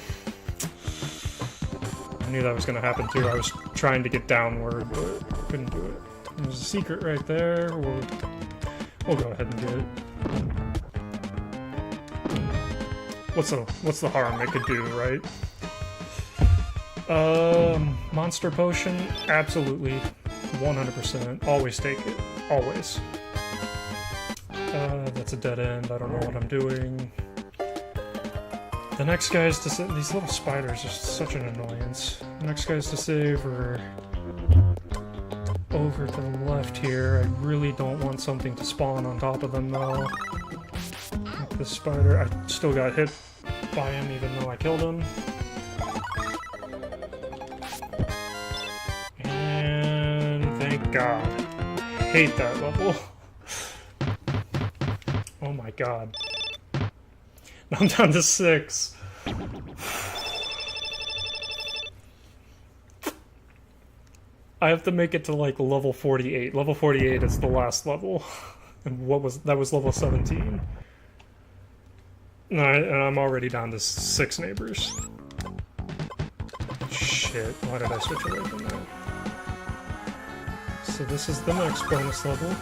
I knew that was gonna happen too. I was trying to get downward, but couldn't do it. There's a secret right there. We'll go ahead and get it. What's the harm it could do, right? Monster potion, absolutely, 100%. Always take it, always. That's a dead end. I don't know what I'm doing. The next guys to save. These little spiders are such an annoyance. The next guys to save are over to the left here. I really don't want something to spawn on top of them though. Like this spider, I still got hit by him even though I killed him. And thank God. Hate that level. Oh my God. Now I'm down to 6. I have to make it to like level 48. Level 48 is the last level. And that was level 17. Alright, and I'm already down to 6 neighbors. Shit, why did I switch away from that? So this is the next bonus level.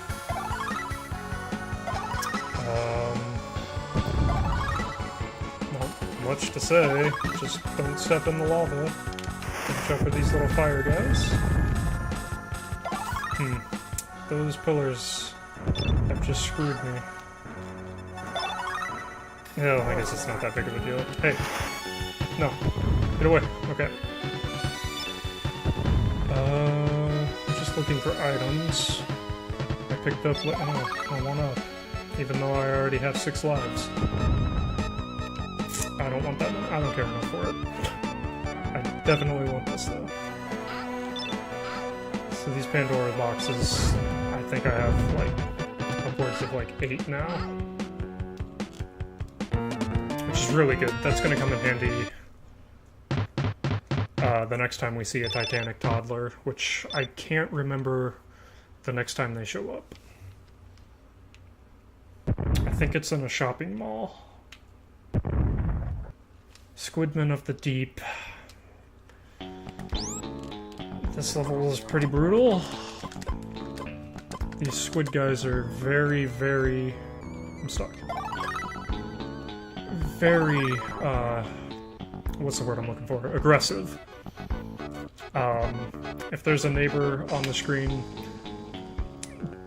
Not much to say, just don't step in the lava. Watch out for these little fire guys. Those pillars have just screwed me. No, I guess it's not that big of a deal. Hey! No. Get away. Okay. Just looking for items. I picked up... Oh, one up. Even though I already have 6 lives. I don't want that one. I don't care enough for it. I definitely want this, though. So these Pandora boxes, I think I have, like, upwards of, like, 8 now. Which is really good. That's gonna come in handy the next time we see a Titanic toddler, which I can't remember the next time they show up. I think it's in a shopping mall. Squidman of the Deep. This level is pretty brutal. These squid guys are very, very... I'm stuck. Very, what's the word I'm looking for? Aggressive. If there's a neighbor on the screen,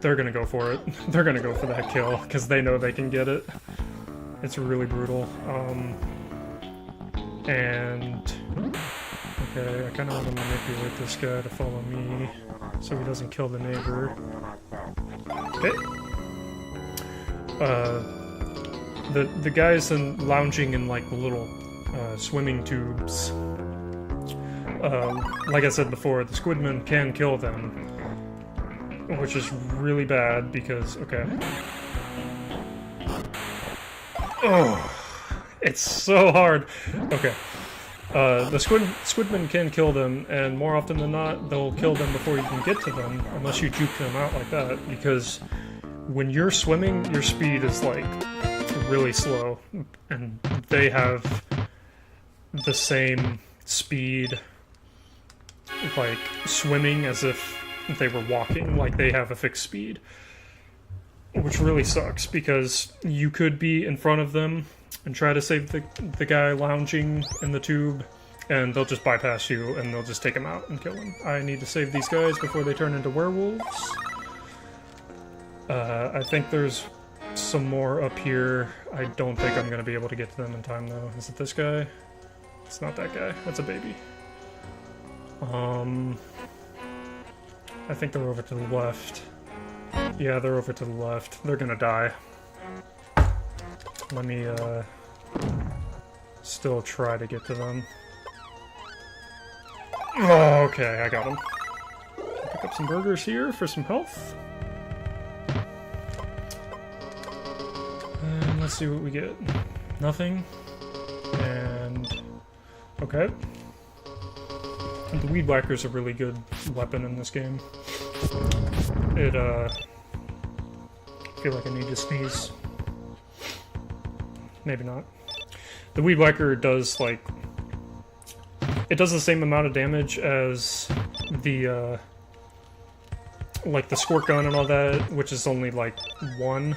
they're gonna go for it. They're gonna go for that kill, because they know they can get it. It's really brutal. And... Okay, I kind of want to manipulate this guy to follow me, so he doesn't kill the neighbor. Okay. The guys lounging in, like, the little swimming tubes. Like I said before, the Squidman can kill them, which is really bad because, okay. Oh, it's so hard. Okay. The Squidman can kill them, and more often than not, they'll kill them before you can get to them, unless you juke them out like that, because when you're swimming, your speed is, like, really slow, and they have the same speed, like, swimming as if they were walking, like they have a fixed speed. Which really sucks, because you could be in front of them and try to save the guy lounging in the tube, and they'll just bypass you, and they'll just take him out and kill him. I need to save these guys before they turn into werewolves. I think there's some more up here. I don't think I'm going to be able to get to them in time, though. Is it this guy? It's not that guy. That's a baby. I think they're over to the left. Yeah, they're over to the left. They're gonna die. Let me, still try to get to them. Oh, okay, I got them. Pick up some burgers here for some health. And let's see what we get. Nothing. And... okay. And the Weed Whacker's a really good weapon in this game. It, I feel like I need to sneeze. Maybe not. The Weed Whacker does, like... it does the same amount of damage as the, like the squirt gun and all that, which is only, like, 1.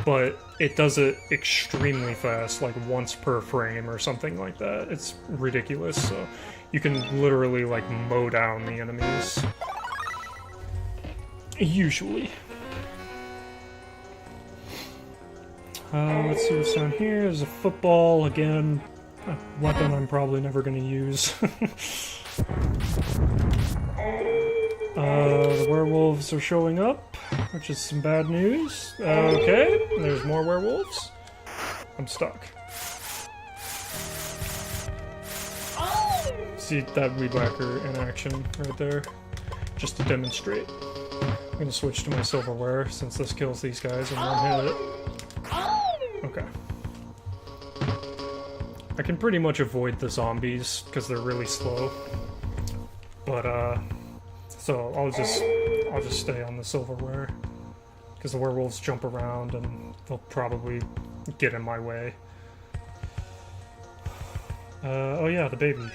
but it does it extremely fast, like once per frame or something like that. It's ridiculous, so you can literally, like, mow down the enemies. Usually. Let's see what's down here. There's a football, again, a weapon I'm probably never going to use. The werewolves are showing up, which is some bad news. Okay, there's more werewolves. I'm stuck. See that weed whacker in action right there, just to demonstrate. I'm gonna switch to my silverware since this kills these guys in one hit. Okay. I can pretty much avoid the zombies because they're really slow. But so I'll just stay on the silverware because the werewolves jump around and they'll probably get in my way. Oh yeah, the baby.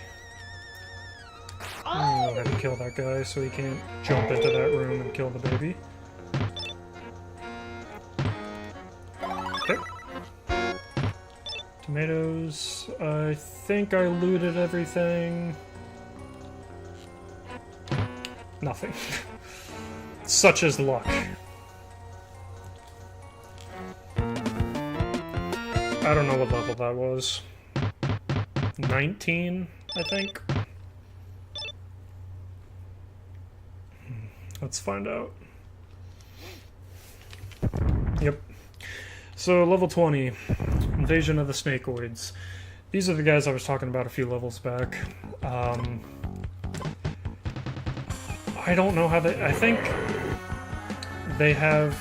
I'm gonna go ahead and kill that guy so he can't jump into that room and kill the baby. Okay. Tomatoes. I think I looted everything. Nothing. Such is luck. I don't know what level that was. 19, I think. Let's find out. Yep. So, level 20. Invasion of the Snakeoids. These are the guys I was talking about a few levels back. I don't know how they... I think they have...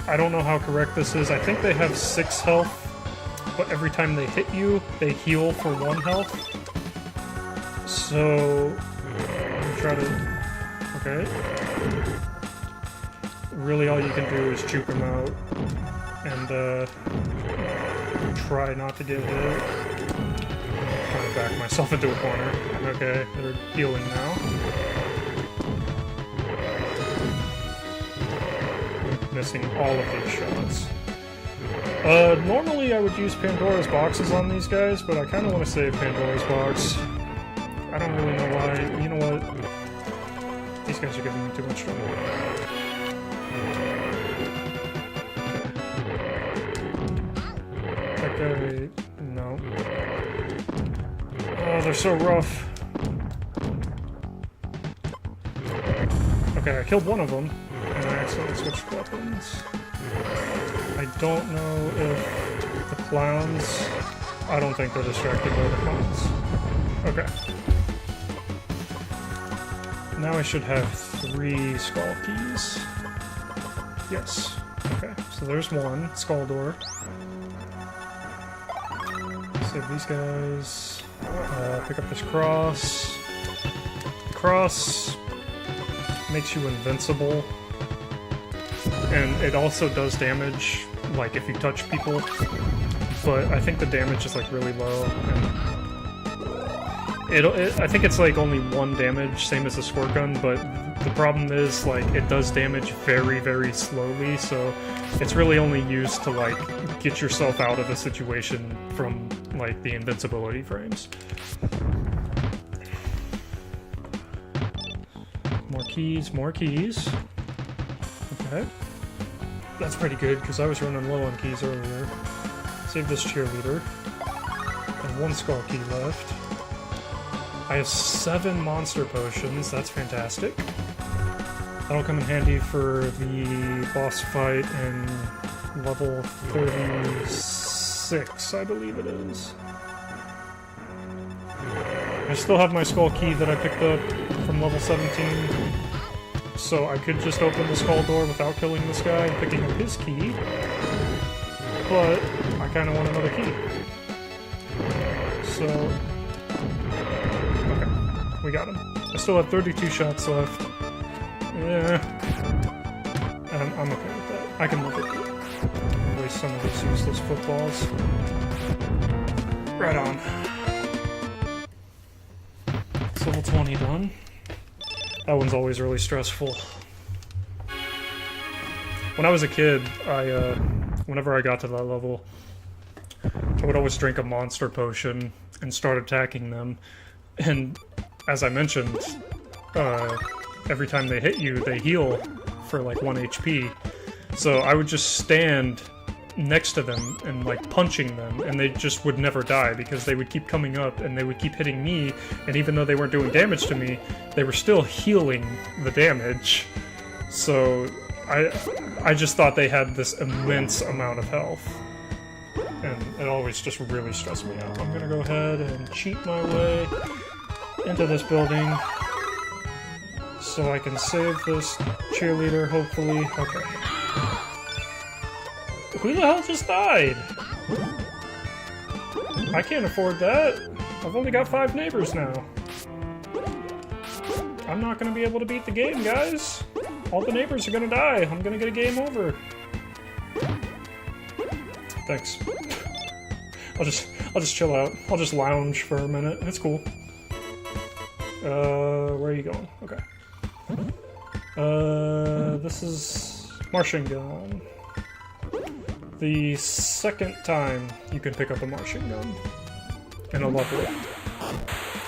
I don't know how correct this is. I think they have 6 health, but every time they hit you, they heal for 1 health. So... I'm gonna try to... Okay. Really all you can do is juke them out and try not to get hit. I'm trying to back myself into a corner. Okay, they're healing now. Missing all of these shots. Normally I would use Pandora's boxes on these guys, but I kind of want to save Pandora's box. I don't really know why. You know what? These guys are giving me too much trouble. That guy... no. Oh, they're so rough. Okay, I killed one of them, and I accidentally switched weapons. I don't know if the clowns... I don't think they're distracted by the clowns. Okay. Now I should have 3 skull keys. Yes. Okay, so there's one. Skull door. Save these guys. Pick up this cross. The cross makes you invincible. And it also does damage, like, if you touch people. But I think the damage is, like, really low. And I think it's, like, only 1 damage, same as the squirt gun, but the problem is, like, it does damage very, very slowly, so it's really only used to, like, get yourself out of a situation from, like, the invincibility frames. More keys, more keys. Okay. That's pretty good, because I was running low on keys earlier. Save this cheerleader. And 1 skull key left. I have 7 monster potions, that's fantastic. That'll come in handy for the boss fight in level 36, I believe it is. I still have my skull key that I picked up from level 17, so I could just open the skull door without killing this guy and picking up his key, but I kind of want another key. So, okay, we got him. I still have 32 shots left. Yeah, I'm okay with that. I can live with it. Waste some of these useless footballs. Right on. It's level 20 done. That one's always really stressful. when I was a kid, whenever I got to that level, I would always drink a monster potion and start attacking them. And as I mentioned, every time they hit you, they heal for like 1 HP. So I would just stand next to them and like punching them, and they just would never die because they would keep coming up and they would keep hitting me, and even though they weren't doing damage to me, they were still healing the damage. So I just thought they had this immense amount of health, and it always just really stressed me out. I'm gonna go ahead and cheat my way into this building so I can save this cheerleader, hopefully. Okay. Who the hell just died? I can't afford that. I've only got 5 neighbors now. I'm not gonna be able to beat the game, guys. All the neighbors are gonna die. I'm gonna get a game over. Thanks. I'll just chill out. I'll just lounge for a minute. It's cool. Where are you going? Okay. This is Martian gun. The second time you can pick up a Martian gun in a level.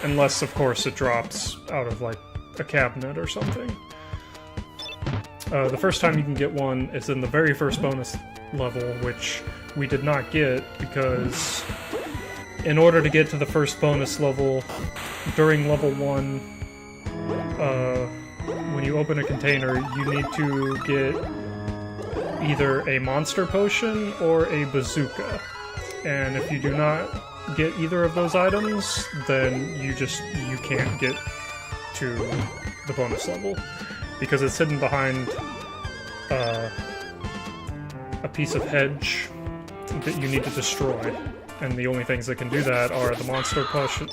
Unless, of course, it drops out of, like, a cabinet or something. The first time you can get one is in the very first bonus level, which we did not get because in order to get to the first bonus level, during level 1, when you open a container, you need to get either a monster potion or a bazooka. And if you do not get either of those items, then you can't get to the bonus level. Because it's hidden behind a piece of hedge that you need to destroy. And the only things that can do that are the monster potion.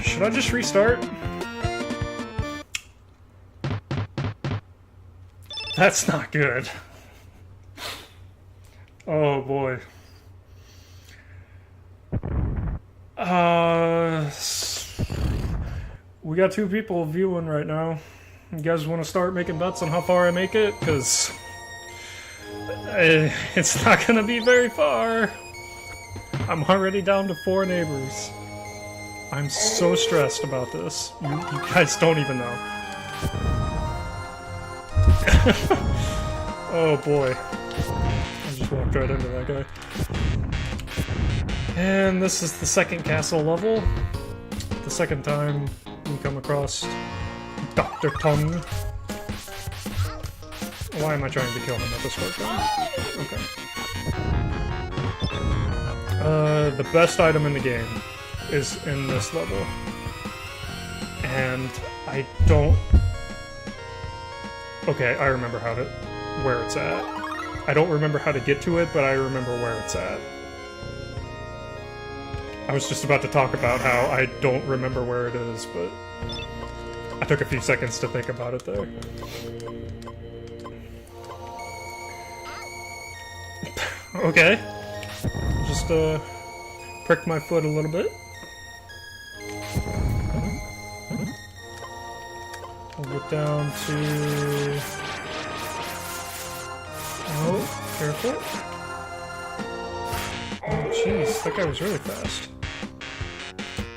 Should I just restart? That's not good. Oh boy. We got 2 people viewing right now. You guys want to start making bets on how far I make it? Because it's not gonna be very far. I'm already down to 4 neighbors. I'm so stressed about this. You guys don't even know. Oh boy. I just walked right into that guy. And this is the second castle level. The second time we come across Dr. Tongue. Why am I trying to kill him with this short gun? Okay. The best item in the game is in this level. And I don't... Okay, I remember where it's at. I don't remember how to get to it, but I remember where it's at. I was just about to talk about how I don't remember where it is, but I took a few seconds to think about it there. Okay. Just, pricked my foot a little bit. We'll get down to... Oh, careful. Oh, jeez, that guy was really fast.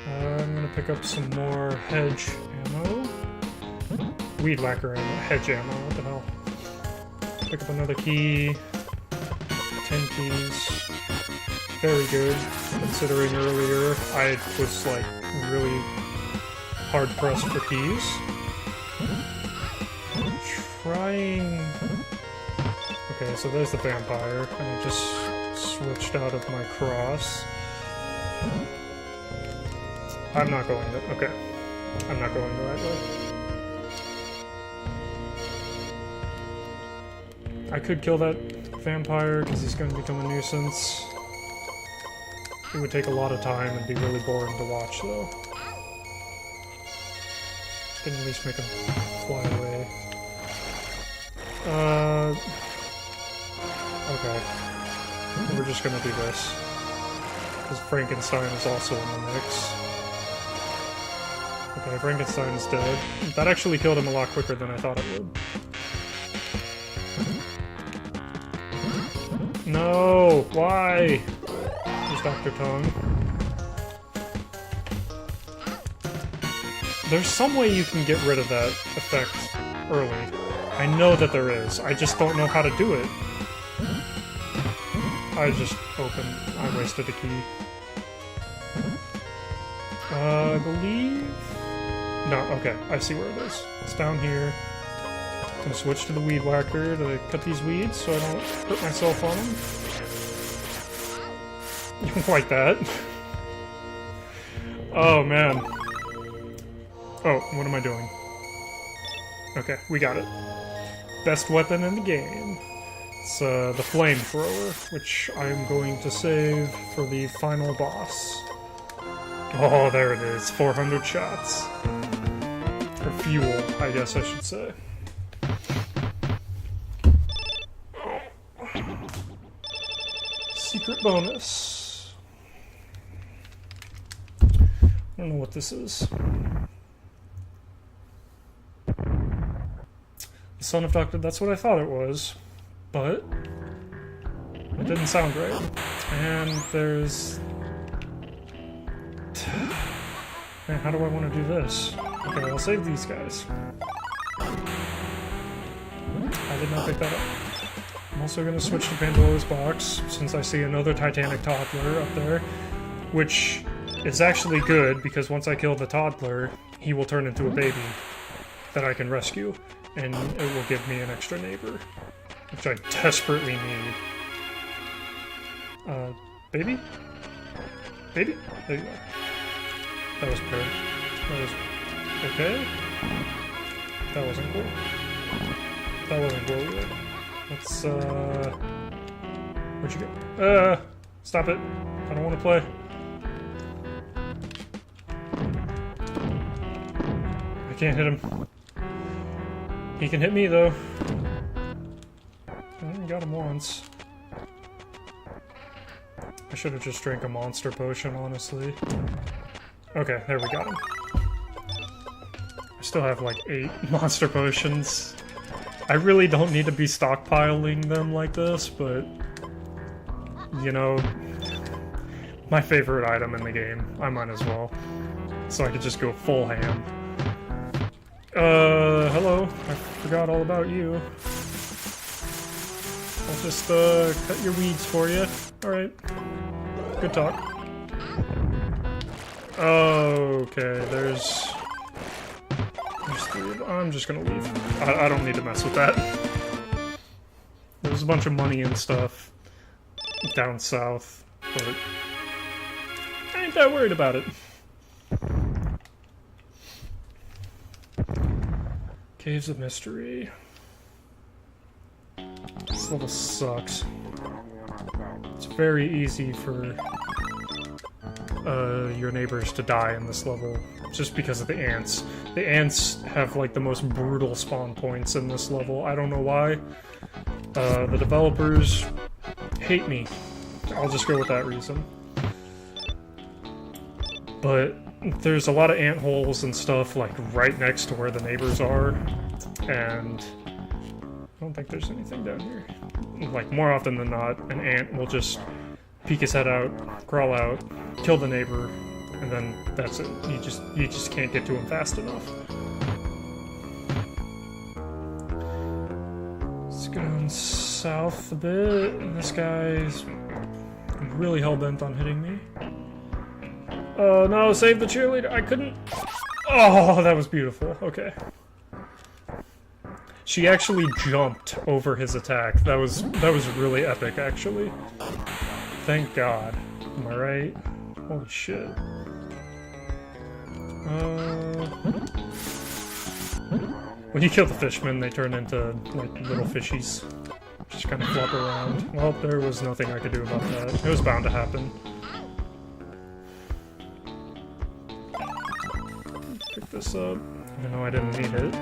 I'm gonna pick up some more hedge ammo. Weed whacker ammo, hedge ammo, what the hell. Pick up another key. 10 keys. Very good, considering earlier I was, like, really hard-pressed for keys. Trying... Okay, so there's the vampire, and I just switched out of my cross. I'm not going the... Okay. I'm not going the right way. I could kill that vampire, because he's going to become a nuisance. It would take a lot of time and be really boring to watch, though. Can at least make him fly away. Okay. We're just gonna do this. Because Frankenstein is also in the mix. Okay, Frankenstein's dead. That actually killed him a lot quicker than I thought it would. No! Why? There's Dr. Tongue. There's some way you can get rid of that effect early. I know that there is. I just don't know how to do it. I just opened. I wasted a key. I believe... No, okay. I see where it is. It's down here. I'm gonna switch to the weed whacker to cut these weeds so I don't hurt myself on them. Like that. Oh, man. Oh, what am I doing? Okay, we got it. Best weapon in the game. It's the flamethrower, which I'm going to save for the final boss. Oh, there it is. 400 shots. Or fuel, I guess I should say. Secret bonus. I don't know what this is. The son of Doctor, that's what I thought it was. But it didn't sound right. And there's... Man, how do I want to do this? Okay, I'll save these guys. I did not pick that up. I'm also going to switch to Pandora's box, since I see another Titanic toddler up there. Which is actually good, because once I kill the toddler, he will turn into a baby that I can rescue. And it will give me an extra neighbor. Which I desperately need. Baby? Baby? There you go. That was fair. That was... okay? That wasn't cool. That wasn't cool either. Let's, where'd you go? Stop it. I don't want to play. I can't hit him. He can hit me, though. I only got him once. I should have just drank a monster potion, honestly. Okay, there we got him. I still have like 8 monster potions. I really don't need to be stockpiling them like this, but... you know... my favorite item in the game. I might as well. So I could just go full ham. Hello. I forgot all about you. I'll just, cut your weeds for you. Alright. Good talk. Okay, there's 3 of them. I'm just gonna leave. I don't need to mess with that. There's a bunch of money and stuff down south, but I ain't that worried about it. Caves of Mystery. This level sucks. It's very easy for your neighbors to die in this level, just because of the ants. The ants have like the most brutal spawn points in this level. I don't know why. The developers hate me. I'll just go with that reason. But there's a lot of ant holes and stuff like right next to where the neighbors are, and I don't think there's anything down here. Like, more often than not, an ant will just peek his head out, crawl out, kill the neighbor, and then that's it. You just can't get to him fast enough. Let's go down south a bit, and this guy's really hell-bent on hitting me. Oh no, save the cheerleader! I couldn't... Oh, that was beautiful. Okay. She actually jumped over his attack. That was really epic, actually. Thank God. Am I right? Holy shit. When you kill the fishmen, they turn into, like, little fishies. Just kind of flop around. Well, there was nothing I could do about that. It was bound to happen. Pick this up, even though I didn't need it.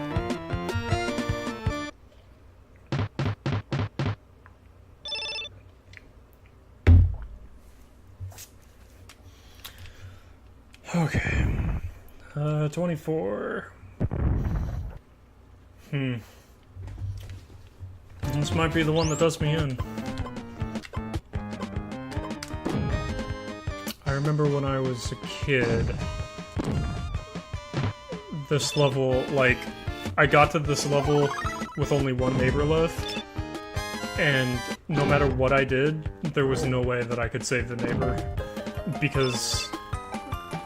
Okay. 24. This might be the one that does me in. I remember when I was a kid, this level, like, I got to this level with only one neighbor left, and no matter what I did, there was no way that I could save the neighbor, because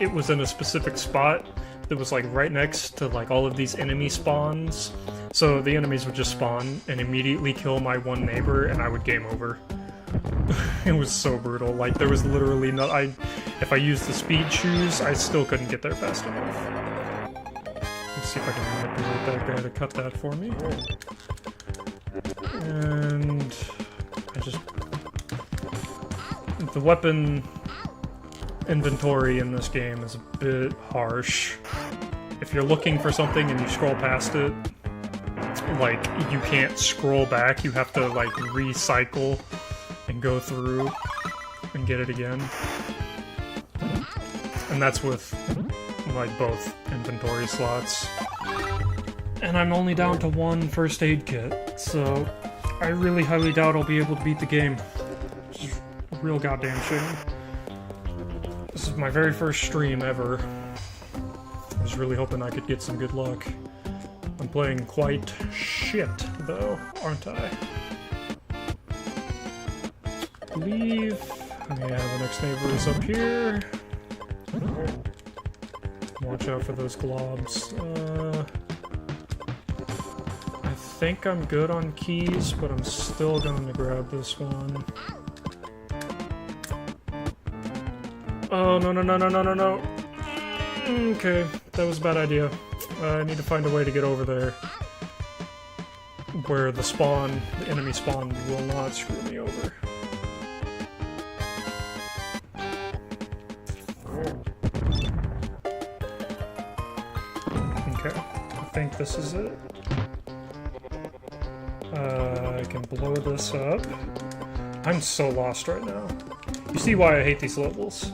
it was in a specific spot that was, like, right next to, like, all of these enemy spawns, so the enemies would just spawn and immediately kill my one neighbor, and I would game over. It was so brutal. Like, there was literally no... if I used the speed shoes, I still couldn't get there fast enough. Let's see if I can manipulate that guy to cut that for me. And... I just... The weapon inventory in this game is a bit harsh. If you're looking for something and you scroll past it, like, you can't scroll back, you have to, like, recycle and go through and get it again. And that's with, like, both inventory slots. And I'm only down to one first aid kit, so I really highly doubt I'll be able to beat the game. Which is a real goddamn shame. This is my very first stream ever. I was really hoping I could get some good luck. I'm playing quite shit, though, aren't I? I believe... Yeah, the next neighbor is up here. Watch out for those globs. I think I'm good on keys, but I'm still going to grab this one. Oh, no, no, no, no, no, no, no. Okay, that was a bad idea. I need to find a way to get over there. Where the spawn, the enemy spawn, will not screw me over. Okay, I think this is it. I can blow this up. I'm so lost right now. You see why I hate these levels.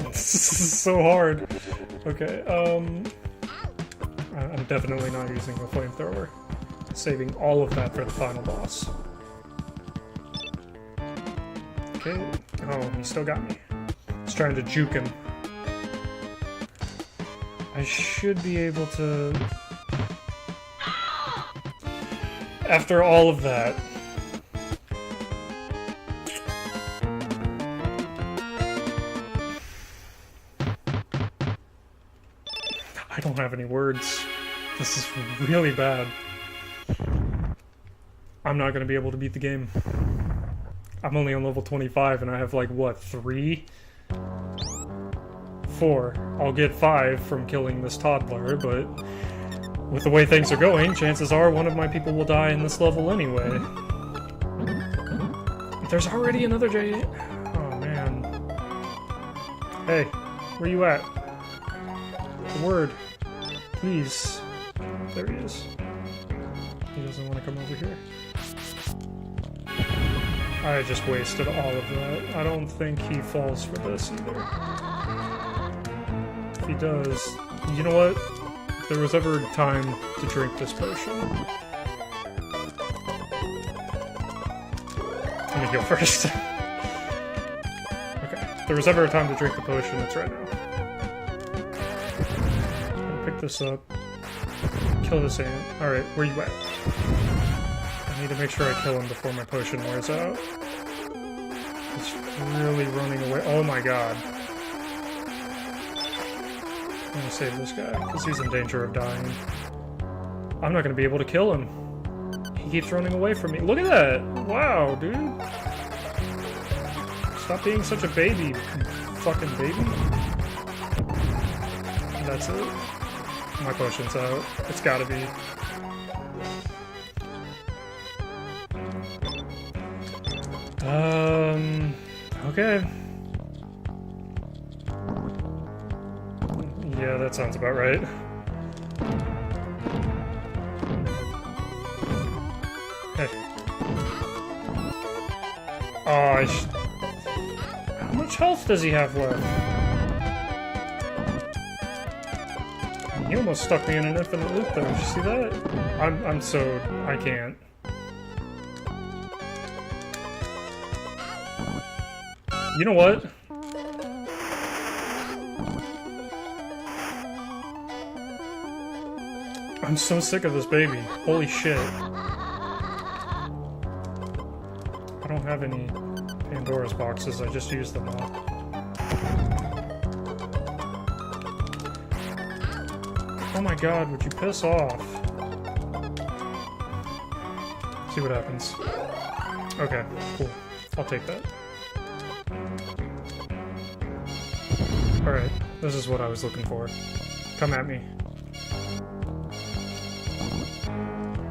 This is so hard. Okay, I'm definitely not using the flamethrower. Saving all of that for the final boss. Okay. Oh, he still got me. He's trying to juke him. I should be able to... After all of that... I don't have any words. This is really bad. I'm not gonna be able to beat the game. I'm only on level 25 and I have like, what, 3? 4. I'll get 5 from killing this toddler, but with the way things are going, chances are one of my people will die in this level anyway. There's already another giant. Oh man. Hey, where you at? The word. Please. There he is. He doesn't want to come over here. I just wasted all of that. I don't think he falls for this either. If he does... You know what? If there was ever time to drink this potion... Let me go first. Okay. If there was ever a time to drink the potion, it's right now. I'm gonna pick this up. Kill this ant. Alright, where you at? I need to make sure I kill him before my potion wears out. He's really running away. Oh my god. I'm gonna save this guy, because he's in danger of dying. I'm not gonna be able to kill him. He keeps running away from me. Look at that! Wow, dude. Stop being such a baby, you fucking baby. That's it. My potion's out. It's gotta be. Okay. Yeah, that sounds about right. Hey. Oh, how much health does he have left? He almost stuck me in an infinite loop there. Did you see that? I'm so... I can't. You know what? I'm so sick of this baby. Holy shit. I don't have any Pandora's boxes, I just used them all. Oh my god, would you piss off? See what happens. Okay, cool. I'll take that. Alright, this is what I was looking for. Come at me.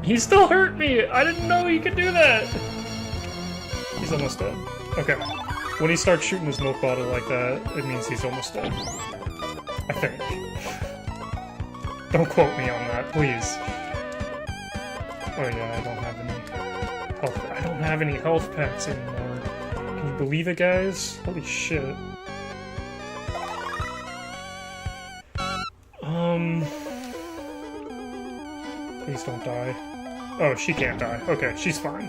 He still hurt me! I didn't know he could do that! He's almost dead. Okay. When he starts shooting his milk bottle like that, it means he's almost dead. I think. Don't quote me on that, please. Oh yeah, I don't have any health... I don't have any health packs anymore. Can you believe it, guys? Holy shit. Please don't die. Oh, she can't die. Okay, she's fine.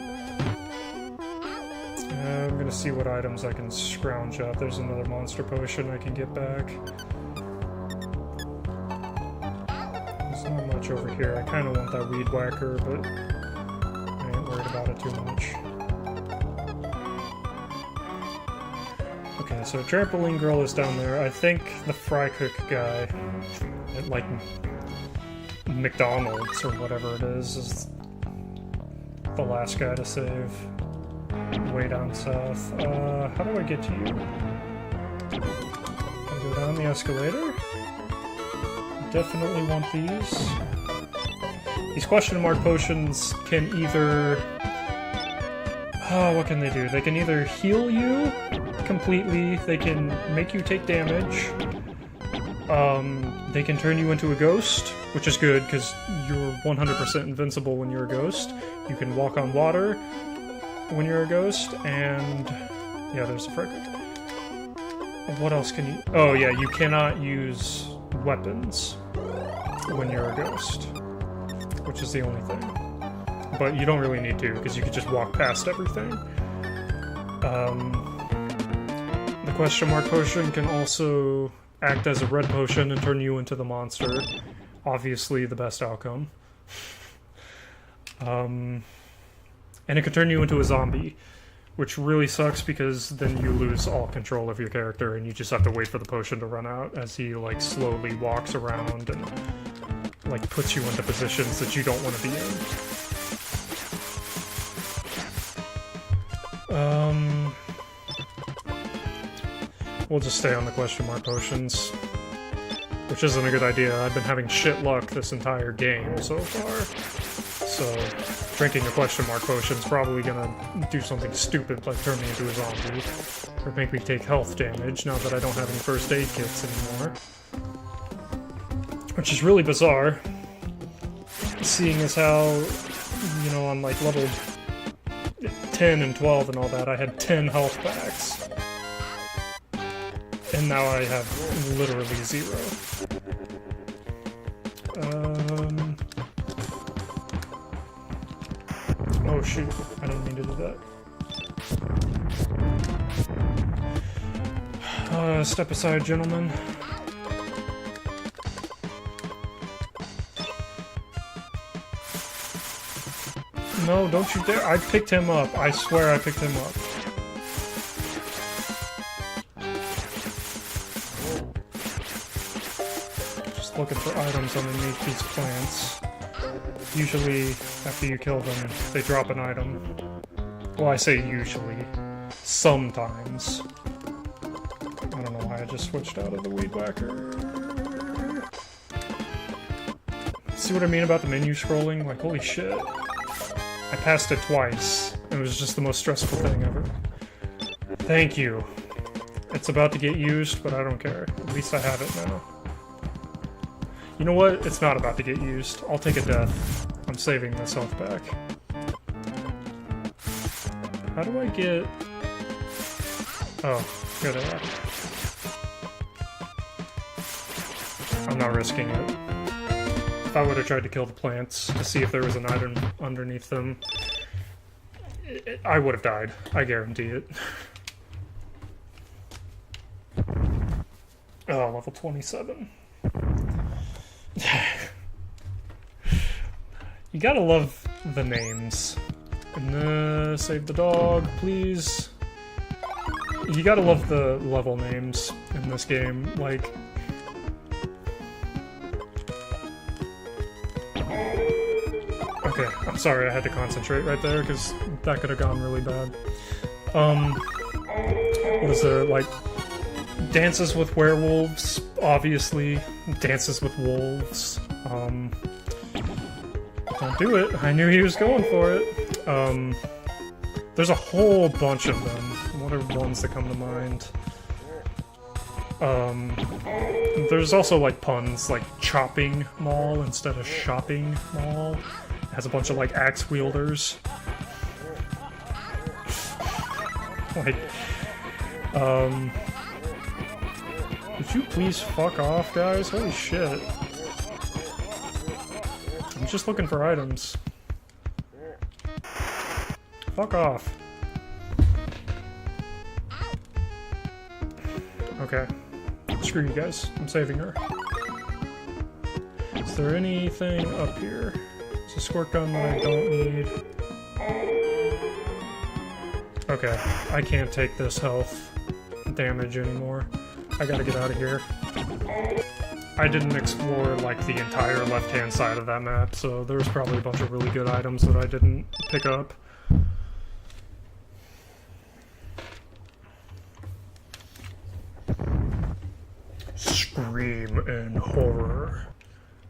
I'm gonna see what items I can scrounge up. There's another monster potion I can get back. There's not much over here. I kind of want that weed whacker, but I ain't worried about it too much. Okay, so Trampoline Girl is down there. I think the fry cook guy, like McDonald's or whatever it is the last guy to save. Way down south. How do I get to you? Can I go down the escalator? Definitely want these. These question mark potions can either... what can they do? They can either heal you completely, they can make you take damage, they can turn you into a ghost, which is good because you're 100% invincible when you're a ghost. You can walk on water when you're a ghost, and yeah, there's a frickin'. What else can you... Oh yeah, you cannot use weapons when you're a ghost, which is the only thing. But you don't really need to, because you could just walk past everything. The question mark potion can also act as a red potion and turn you into the monster. Obviously the best outcome. And it can turn you into a zombie, which really sucks because then you lose all control of your character and you just have to wait for the potion to run out as he, like, slowly walks around and, like, puts you into positions that you don't want to be in. We'll just stay on the question mark potions, which isn't a good idea. I've been having shit luck this entire game so far, so drinking a question mark potion is probably gonna do something stupid like turn me into a zombie, or make me take health damage now that I don't have any first aid kits anymore. Which is really bizarre, seeing as how, you know, on like level 10 and 12 and all that, I had 10 health packs. And now I have literally 0. Oh shoot, I didn't mean to do that. Step aside, gentlemen. No, don't you dare. I picked him up. I swear I picked him up. Just looking for items underneath these plants. Usually, after you kill them, they drop an item. Well, I say usually. Sometimes. I don't know why I just switched out of the weed whacker. See what I mean about the menu scrolling? Like, holy shit. I passed it twice. It was just the most stressful thing ever. Thank you. It's about to get used, but I don't care. At least I have it now. You know what? It's not about to get used. I'll take a death. I'm saving this health back. How do I get... Oh, here they are. I'm not risking it. if I would have tried to kill the plants to see if there was an item underneath them, I would have died. I guarantee it. Oh, level 27. You gotta love the names. And save the dog, please. You gotta love the level names in this game, like... Okay, I'm sorry, I had to concentrate right there, because that could have gone really bad. What is there, like... Dances with werewolves, obviously. Dances with wolves. Don't do it. I knew he was going for it. There's a whole bunch of them. What are ones that come to mind? There's also, like, puns, like chopping mall instead of shopping mall. It has a bunch of, like, axe wielders. Like, would you please fuck off, guys? Holy shit. I'm just looking for items. Fuck off. Okay. Screw you guys. I'm saving her. Is there anything up here? It's a squirt gun that I don't need. Okay. I can't take this health damage anymore. I gotta get out of here. I didn't explore, like, the entire left-hand side of that map, so there's probably a bunch of really good items that I didn't pick up. Scream in horror.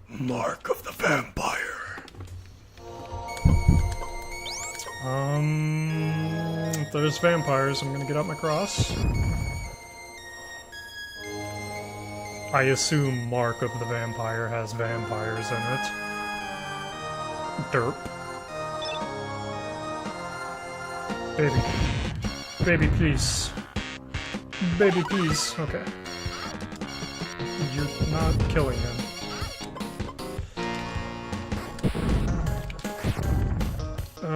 Mark of the Vampire. If there's vampires, I'm gonna get out my cross. I assume Mark of the Vampire has vampires in it. Derp. Baby. Baby, please. Baby, please. Okay. You're not killing him.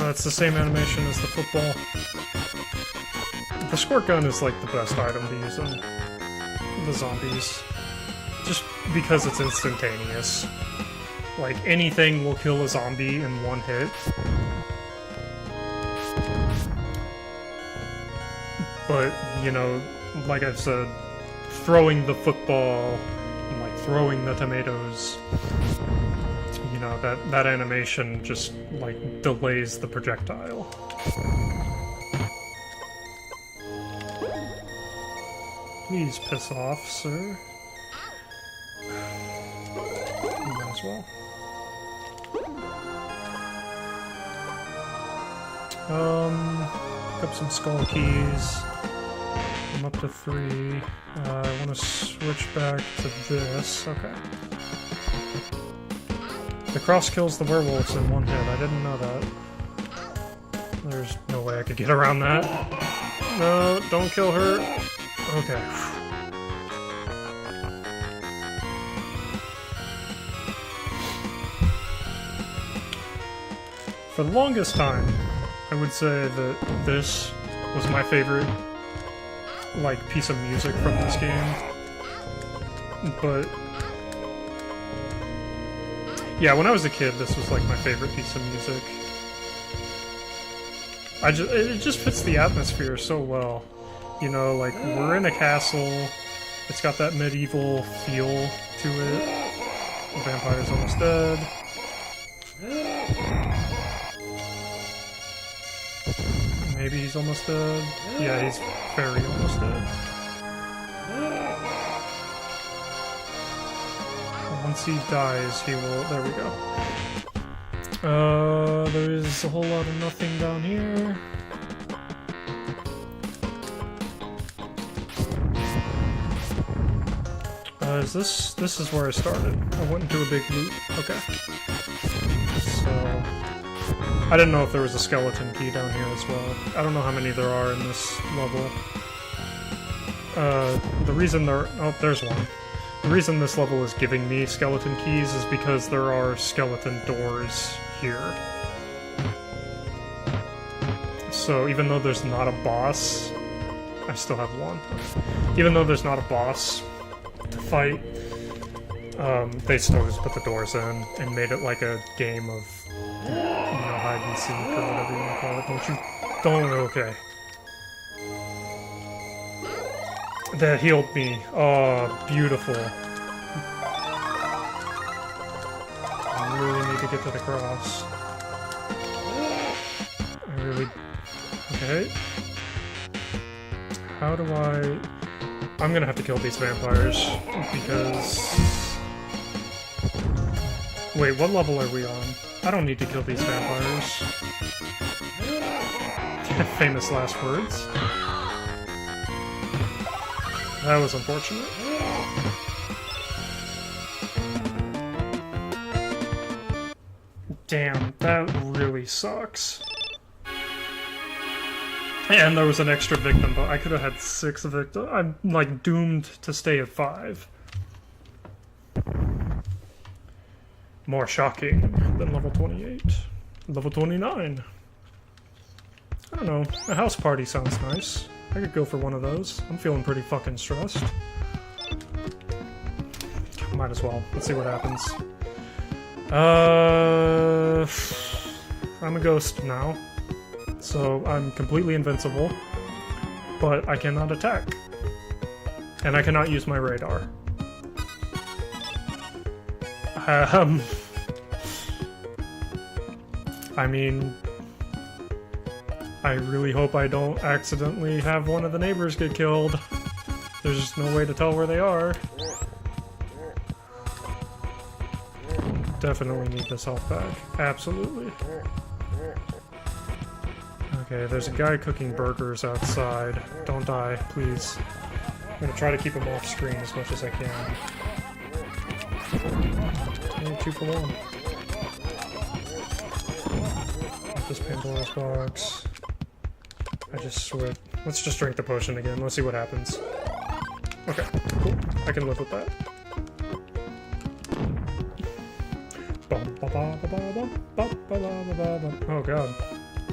It's the same animation as the football. The squirt gun is like the best item to use on the zombies. Just because it's instantaneous. Like, anything will kill a zombie in one hit. But, you know, like I've said, throwing the football, and like throwing the tomatoes, you know, that animation just, like, delays the projectile. Please piss off, sir. Might as well. Pick up some skull keys. I'm up to 3. I want to switch back to this. Okay. The cross kills the werewolves in one hit. I didn't know that. There's no way I could get around that. No, don't kill her. Okay. For the longest time, I would say that this was my favorite, like, piece of music from this game. But yeah, when I was a kid, this was like my favorite piece of music. It just fits the atmosphere so well. You know, like, we're in a castle, it's got that medieval feel to it. The vampire's almost dead. Maybe he's almost dead. Yeah, he's very almost dead. Once he dies, he will... There we go. There's a whole lot of nothing down here. This is where I started. I went into a big loop. Okay. So... I didn't know if there was a skeleton key down here as well. I don't know how many there are in this level. The reason there... Oh, there's one. The reason this level is giving me skeleton keys is because there are skeleton doors here. So even though there's not a boss, I still have one. Even though there's not a boss to fight, they still just put the doors in and made it like a game of, you know, hide and seek or whatever you want to call it. Don't, okay. That healed me. Oh, beautiful. I really need to get to the cross. I really... Okay. How do I... I'm gonna have to kill these vampires, because... Wait, what level are we on? I don't need to kill these vampires. Famous last words. That was unfortunate. Damn, that really sucks. And there was an extra victim, but I could have had 6 victims. I'm, like, doomed to stay at 5. More shocking than level 28. Level 29. I don't know, a house party sounds nice. I could go for one of those. I'm feeling pretty fucking stressed. Might as well. Let's see what happens. I'm a ghost now. So I'm completely invincible. But I cannot attack. And I cannot use my radar. I mean... I really hope I don't accidentally have one of the neighbors get killed. There's just no way to tell where they are. Definitely need this health back. Absolutely. Okay, there's a guy cooking burgers outside. Don't die, please. I'm gonna try to keep him off screen as much as I can. Only 2 for 1. Get this Pandora's box. I just switch. Let's just drink the potion again. Let's see what happens. Okay, cool. I can live with that. Oh god.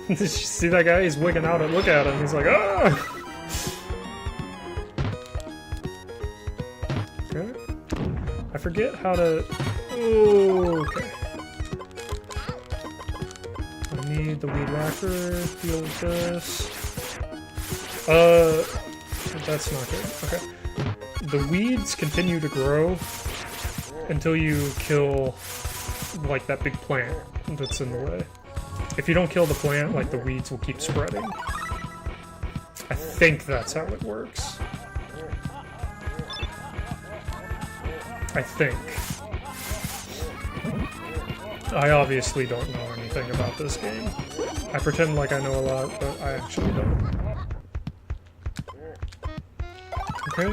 Did you see that guy? He's wigging out and look at him. He's like, ah! Okay. I forget how to... Oh, okay. I need the weed whacker. Deal with this. That's not good. Okay. The weeds continue to grow until you kill, like, that big plant that's in the way. If you don't kill the plant, like, the weeds will keep spreading. I think that's how it works. I think. I obviously don't know anything about this game. I pretend like I know a lot, but I actually don't. Okay.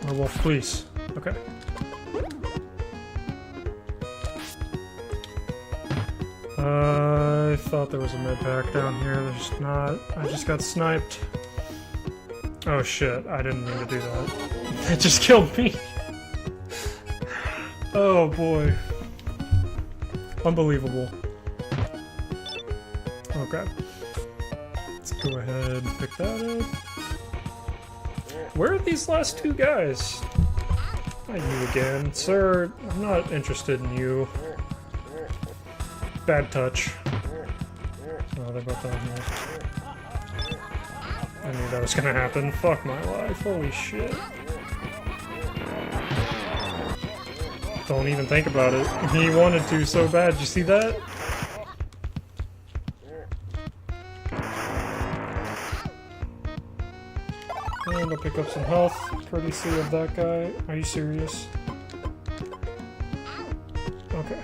Werewolf, please. Okay. I thought there was a med pack down here. There's not. I just got sniped. Oh shit, I didn't mean to do that. It just killed me. Oh boy. Unbelievable. Okay. Let's go ahead and pick that up. Where are these last 2 guys? Not you again. Sir, I'm not interested in you. Bad touch. Oh, they're both down here. I knew that was gonna happen. Fuck my life. Holy shit. Don't even think about it. He wanted to so bad. Did you see that? And I'll pick up some health, courtesy of that guy. Are you serious? Okay.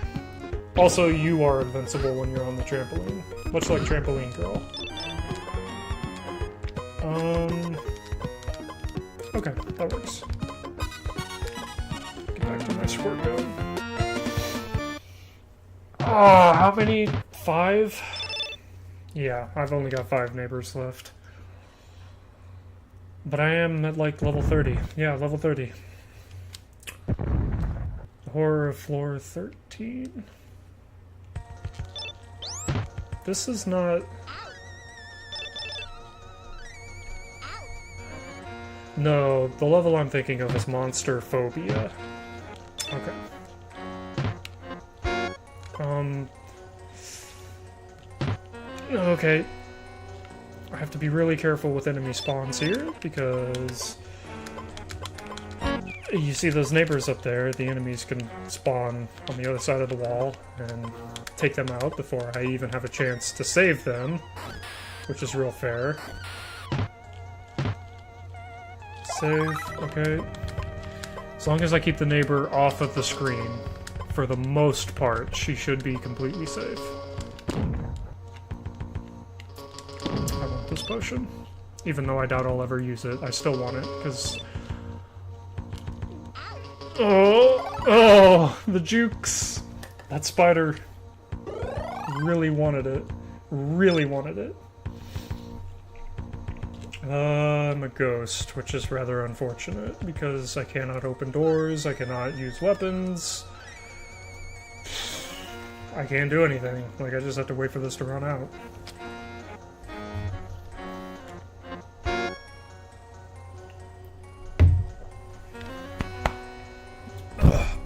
Also, you are invincible when you're on the trampoline. Much like Trampoline Girl. Okay, that works. Get back to my squirt gun. Oh, how many? 5? Yeah, I've only got 5 neighbors left. But I am at like level 30. Yeah, level 30. Horror of floor 13. This is not... No, the level I'm thinking of is monster phobia. Okay. Okay. I have to be really careful with enemy spawns here, because... You see those neighbors up there, the enemies can spawn on the other side of the wall and take them out before I even have a chance to save them, which is real fair. Save, okay. As long as I keep the neighbor off of the screen, for the most part, she should be completely safe. I want this potion. Even though I doubt I'll ever use it, I still want it, because... Oh, the jukes! That spider really wanted it. Really wanted it. I'm a ghost, which is rather unfortunate, because I cannot open doors, I cannot use weapons. I can't do anything. Like, I just have to wait for this to run out.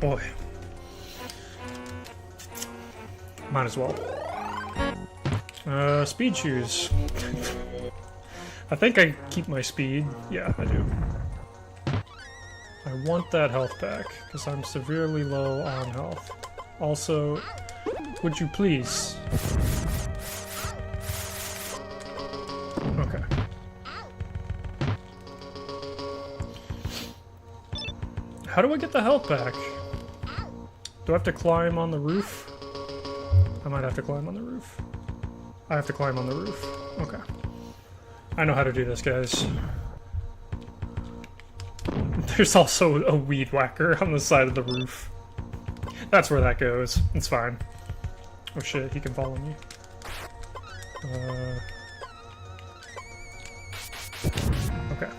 Boy. Might as well. Speed shoes. I think I keep my speed. Yeah, I do. I want that health pack, because I'm severely low on health. Also, would you please? Okay. How do I get the health back? Do I have to climb on the roof? I might have to climb on the roof. I have to climb on the roof. Okay. I know how to do this, guys. There's also a weed whacker on the side of the roof. That's where that goes. It's fine. Oh shit, he can follow me. Okay.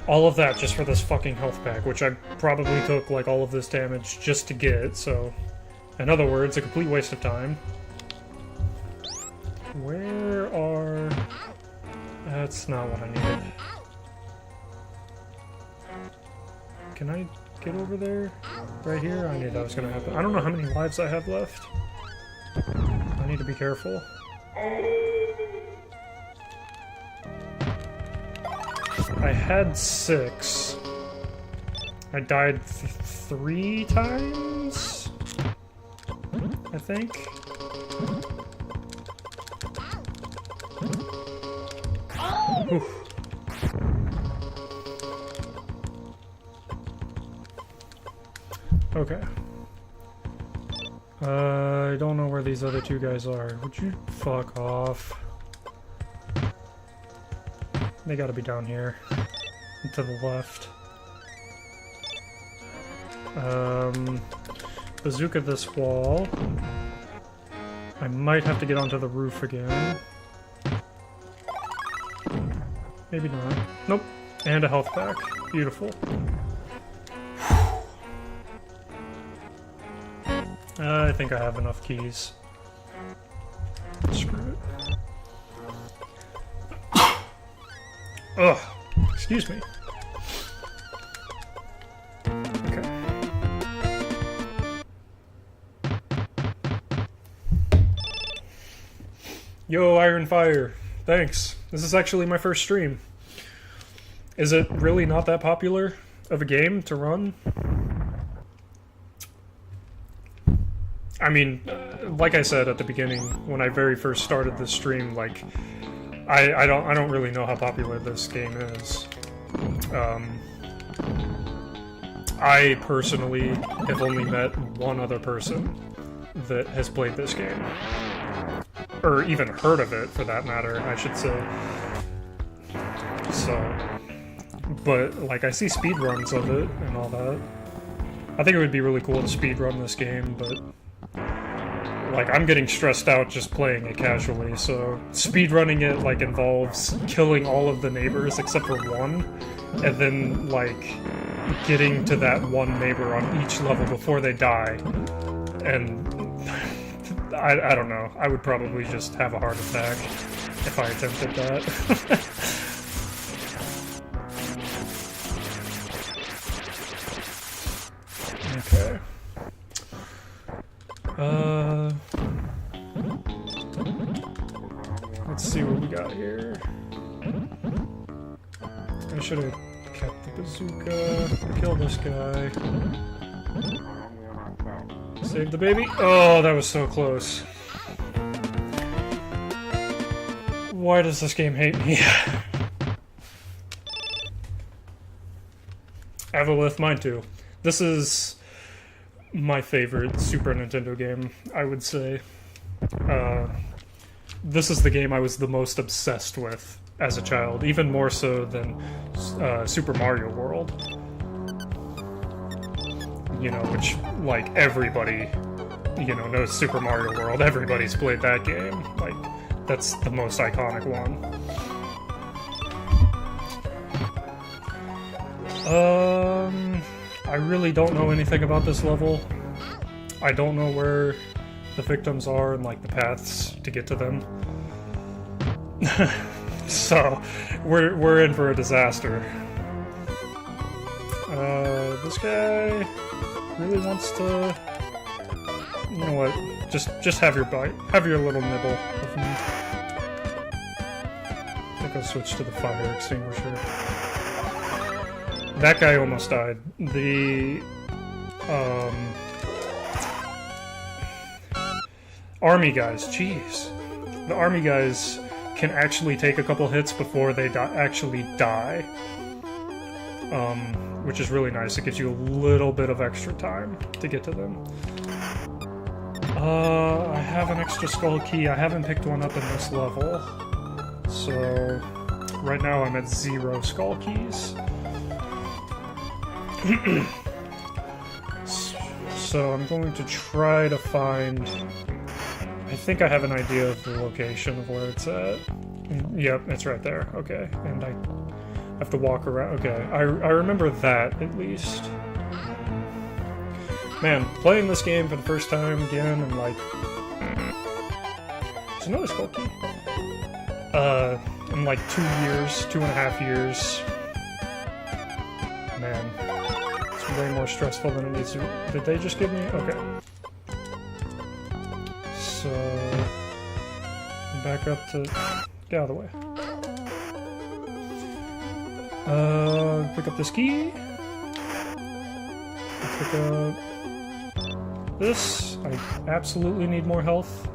All of that just for this fucking health pack, which I probably took like all of this damage just to get, so... In other words, a complete waste of time. Where are... That's not what I needed. Can I get over there? Right here? I knew that was gonna happen. I don't know how many lives I have left. I need to be careful. I had 6. I died 3 times? I think? Oof. Okay. I don't know where these other 2 guys are. Would you fuck off? They gotta be down here. And to the left. Bazooka this wall. I might have to get onto the roof again. Maybe not. Nope. And a health pack. Beautiful. I think I have enough keys. Screw it. Ugh. Excuse me. Okay. Yo, Iron Fire. Thanks. This is actually my first stream. Is it really not that popular of a game to run? I mean, like I said at the beginning, when I very first started this stream, like, I don't really know how popular this game is. I personally have only met one other person that has played this game. Or even heard of it, for that matter, I should say. So, but, like, I see speedruns of it and all that. I think it would be really cool to speedrun this game, but like, I'm getting stressed out just playing it casually, so speedrunning it, like, involves killing all of the neighbors except for one, and then, like, getting to that one neighbor on each level before they die, and I don't know, I would probably just have a heart attack if I attempted that. Okay. Let's see what we got here. I should have kept the bazooka. Kill this guy. Save the baby. Oh, that was so close. Why does this game hate me? Avalith, mine too. This is my favorite Super Nintendo game, I would say. This is the game I was the most obsessed with as a child, even more so than Super Mario World. You know, which, like, everybody, you know, knows Super Mario World. Everybody's played that game. Like, that's the most iconic one. I really don't know anything about this level. I don't know where the victims are and, like, the paths to get to them. So, we're in for a disaster. This guy really wants to... You know what? Just have your bite. Have your little nibble of me. I think I'll switch to the fire extinguisher. That guy almost died. The... Army guys, jeez. The army guys can actually take a couple hits before they actually die. Which is really nice. It gives you a little bit of extra time to get to them. I have an extra skull key. I haven't picked one up in this level. So, right now I'm at 0 skull keys. So I'm going to try to find... I think I have an idea of the location of where it's at. Yep, it's right there. Okay, and I have to walk around. Okay, I remember that, at least. Man, playing this game for the first time again, and like... There's another skull key. In like 2 years, 2.5 years. Man, it's way more stressful than it needs to be. Did they just give me... Okay. So... Back up to... Get out of the way. Pick up this key. Pick up... this. I absolutely need more health.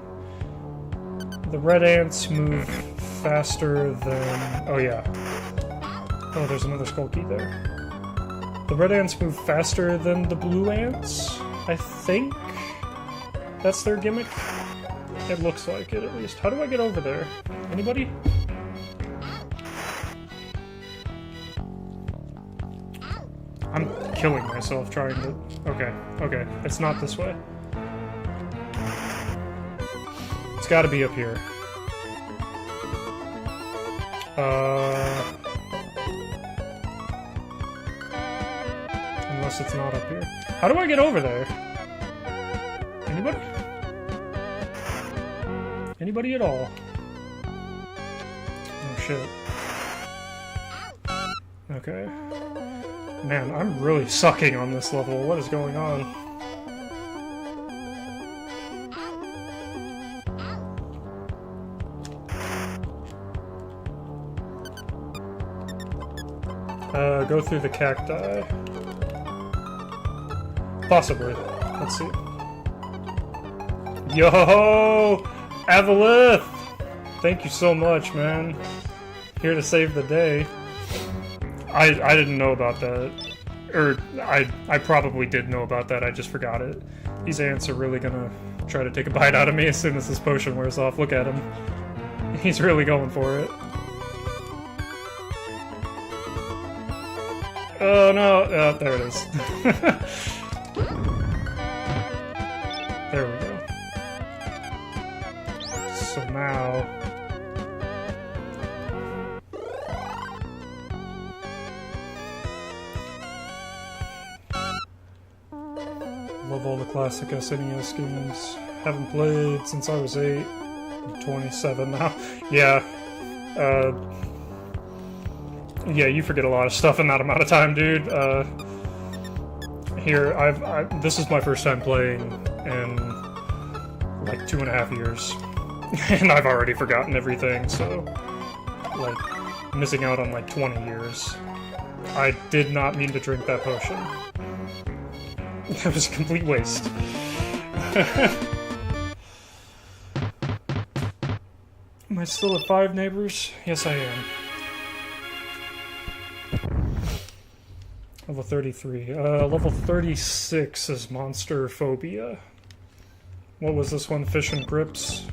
The red ants move faster than... Oh, yeah. Oh, there's another skull key there. The red ants move faster than the blue ants, I think? That's their gimmick? It looks like it, at least. How do I get over there? Anybody? I'm killing myself trying to... Okay, okay. It's not this way. It's gotta be up here. Unless it's not up here. How do I get over there? Anybody? Anybody at all? Oh shit. Okay. Man, I'm really sucking on this level. What is going on? Go through the cacti. Possibly. Let's see. Yo! Avalith! Thank you so much, man. Here to save the day. I didn't know about that. Or, I probably did know about that, I just forgot it. These ants are really gonna try to take a bite out of me as soon as this potion wears off. Look at him. He's really going for it. Oh no! Oh, there it is. There we go. until now. Love all the classic SNES games. Haven't played since I was 8. I'm 27 now. Yeah. Yeah, you forget a lot of stuff in that amount of time, dude. Here, this is my first time playing in like 2.5 years. And I've already forgotten everything, so like missing out on like 20 years. I did not mean to drink that potion. It was a complete waste. Am I still at 5 neighbors? Yes, I am. Level 33. Level 36 is Monster Phobia. What was this one? Fish and Grips.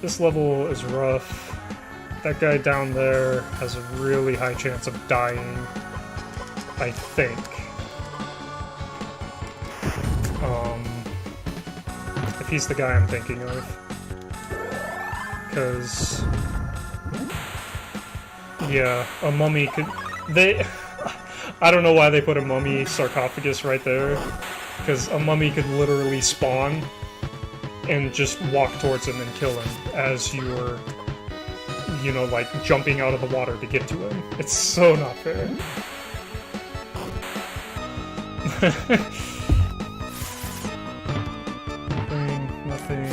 This level is rough. That guy down there has a really high chance of dying, I think. If he's the guy I'm thinking of. Because... yeah, a mummy could... I don't know why they put a mummy sarcophagus right there. Because a mummy could literally spawn and just walk towards him and kill him as you're, you know, like, jumping out of the water to get to him. It's so not fair. Nothing.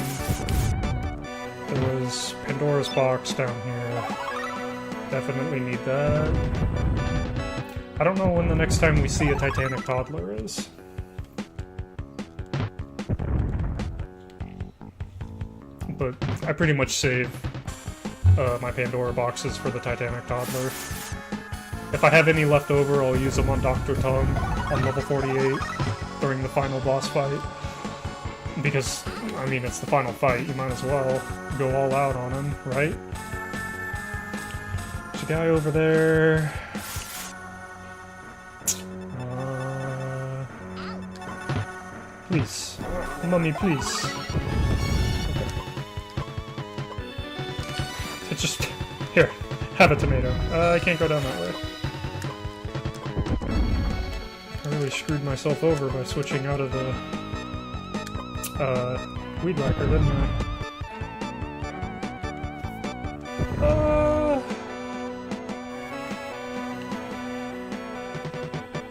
There was Pandora's box down here. Definitely need that. I don't know when the next time we see a Titanic toddler is. But I pretty much save my Pandora boxes for the Titanic toddler. If I have any left over, I'll use them on Dr. Tongue on level 48 during the final boss fight. Because, I mean, it's the final fight, you might as well go all out on him, right? There's a guy over there. Please. Mummy, please. Okay. It's just... here, have a tomato. I can't go down that way. I really screwed myself over by switching out of the... weed whacker, didn't I?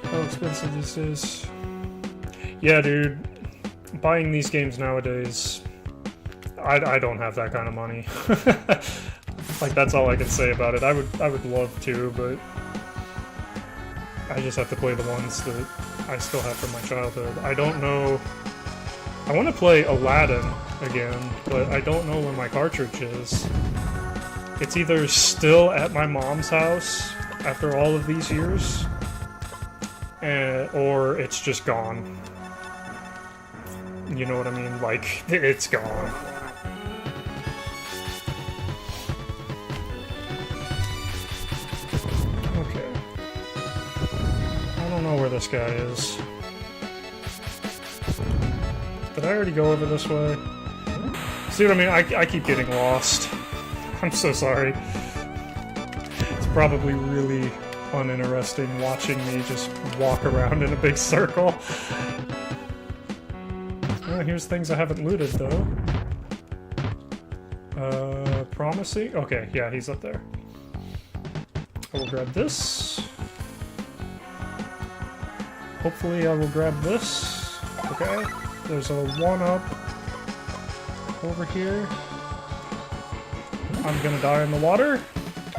How expensive these days. Yeah, dude. Buying these games nowadays, I don't have that kind of money. Like, that's all I can say about it. I would love to, but I just have to play the ones that I still have from my childhood. I don't know... I want to play Aladdin again, but I don't know where my cartridge is. It's either still at my mom's house after all of these years, or it's just gone. You know what I mean? Like, it's gone. Okay. I don't know where this guy is. Did I already go over this way? See what I mean? I keep getting lost. I'm so sorry. It's probably really uninteresting watching me just walk around in a big circle. Oh, here's things I haven't looted, though. Promising? Okay, yeah, he's up there. I will grab this. Hopefully I will grab this. Okay. There's a 1-up over here. I'm gonna die in the water.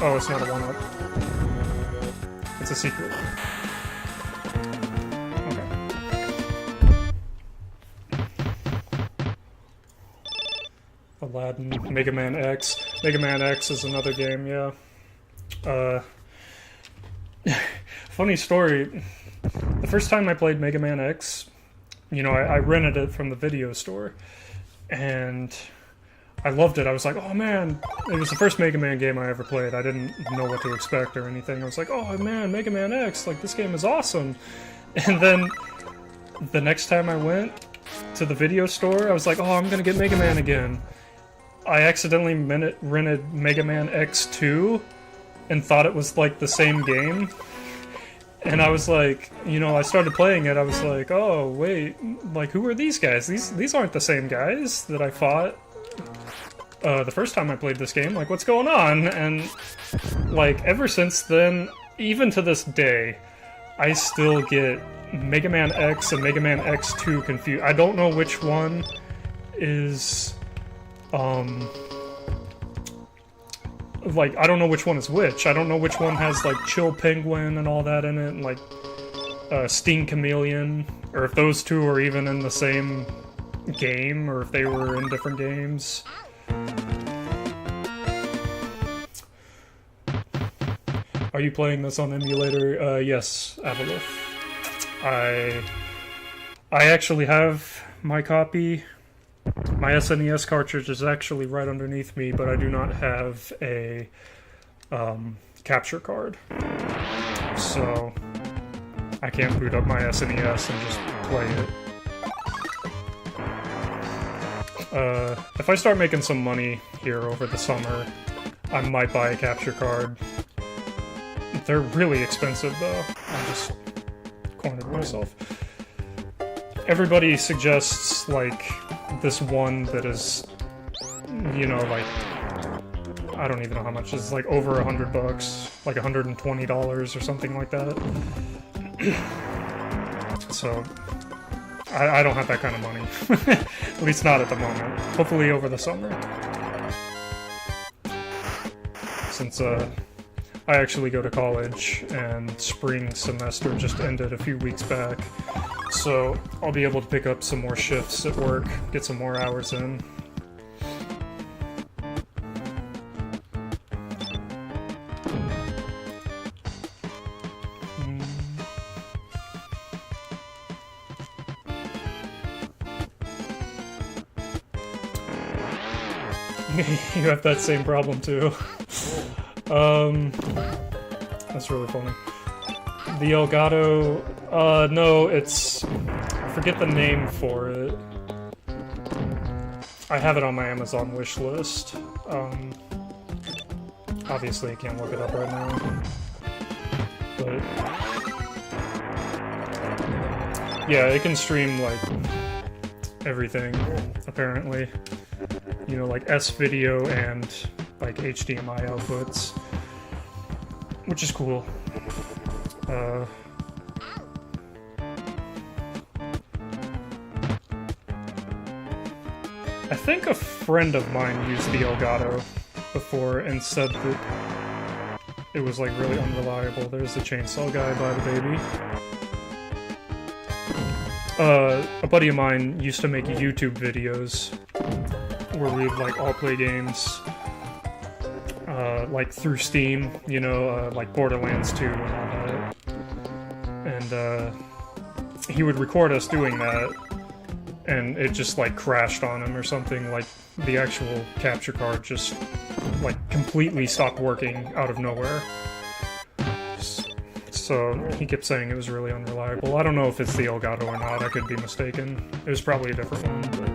Oh, it's not a 1-up. It's a secret. Okay. Aladdin, Mega Man X. Mega Man X is another game, yeah. Funny story. The first time I played Mega Man X, you know, I rented it from the video store, and I loved it. I was like, oh man, it was the first Mega Man game I ever played. I didn't know what to expect or anything. I was like, oh man, Mega Man X, like, this game is awesome. And then the next time I went, to the video store. I was like, oh, I'm gonna get Mega Man again. I accidentally rented Mega Man X2 and thought it was like the same game. And I was like, you know, I started playing it, I was like, oh, wait, like, who are these guys? These aren't the same guys that I fought the first time I played this game. Like, what's going on? And, like, ever since then, even to this day, I still get Mega Man X and Mega Man X2 confused. I don't know which one is, like, I don't know which one is which. I don't know which one has, like, Chill Penguin and all that in it, and, like, Sting Chameleon, or if those two are even in the same game, or if they were in different games. Are you playing this on emulator? Yes, Avalith. I actually have my copy. My SNES cartridge is actually right underneath me, but I do not have a capture card. So I can't boot up my SNES and just play it. If I start making some money here over the summer, I might buy a capture card. They're really expensive, though. I just cornered myself. Everybody suggests, like, this one that is, you know, like, I don't even know how much. It's like over $100, like $120 or something like that. So, I don't have that kind of money. At least not at the moment. Hopefully over the summer. Since, I actually go to college, and spring semester just ended a few weeks back. So I'll be able to pick up some more shifts at work, get some more hours in. You have that same problem too. That's really funny. The Elgato, no, it's, I forget the name for it. I have it on my Amazon wish list. Obviously I can't look it up right now. But, yeah, it can stream, like, everything, apparently. You know, like S-video and, like, HDMI outputs. Which is cool. I think a friend of mine used the Elgato before and said that it was, like, really unreliable. There's the chainsaw guy by the baby. A buddy of mine used to make YouTube videos where we'd, like, all play games, like, through Steam, you know, like Borderlands 2 and all that. And, he would record us doing that, and it just, like, crashed on him or something. Like, the actual capture card just, like, completely stopped working out of nowhere. So he kept saying it was really unreliable. I don't know if it's the Elgato or not, I could be mistaken. It was probably a different one, but...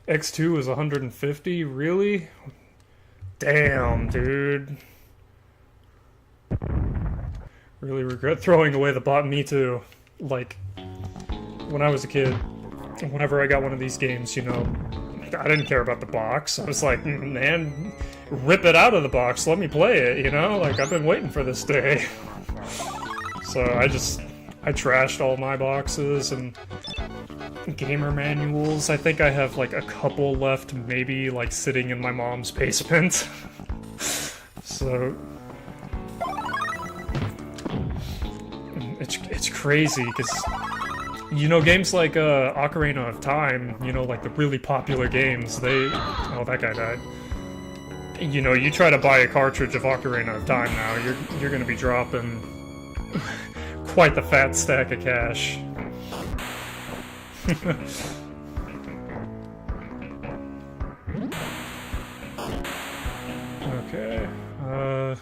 X2 is 150? Really? Damn, dude. Really regret throwing away the box. Me too. Like, when I was a kid, whenever I got one of these games, you know, I didn't care about the box. I was like, man, rip it out of the box, let me play it, you know? Like, I've been waiting for this day. So I trashed all my boxes and gamer manuals. I think I have, like, a couple left, maybe, like, sitting in my mom's basement. So... It's crazy, because, you know, games like, Ocarina of Time, you know, like, the really popular games, they... Oh, that guy died. You know, you try to buy a cartridge of Ocarina of Time now, you're gonna be dropping quite the fat stack of cash. Okay. Oh,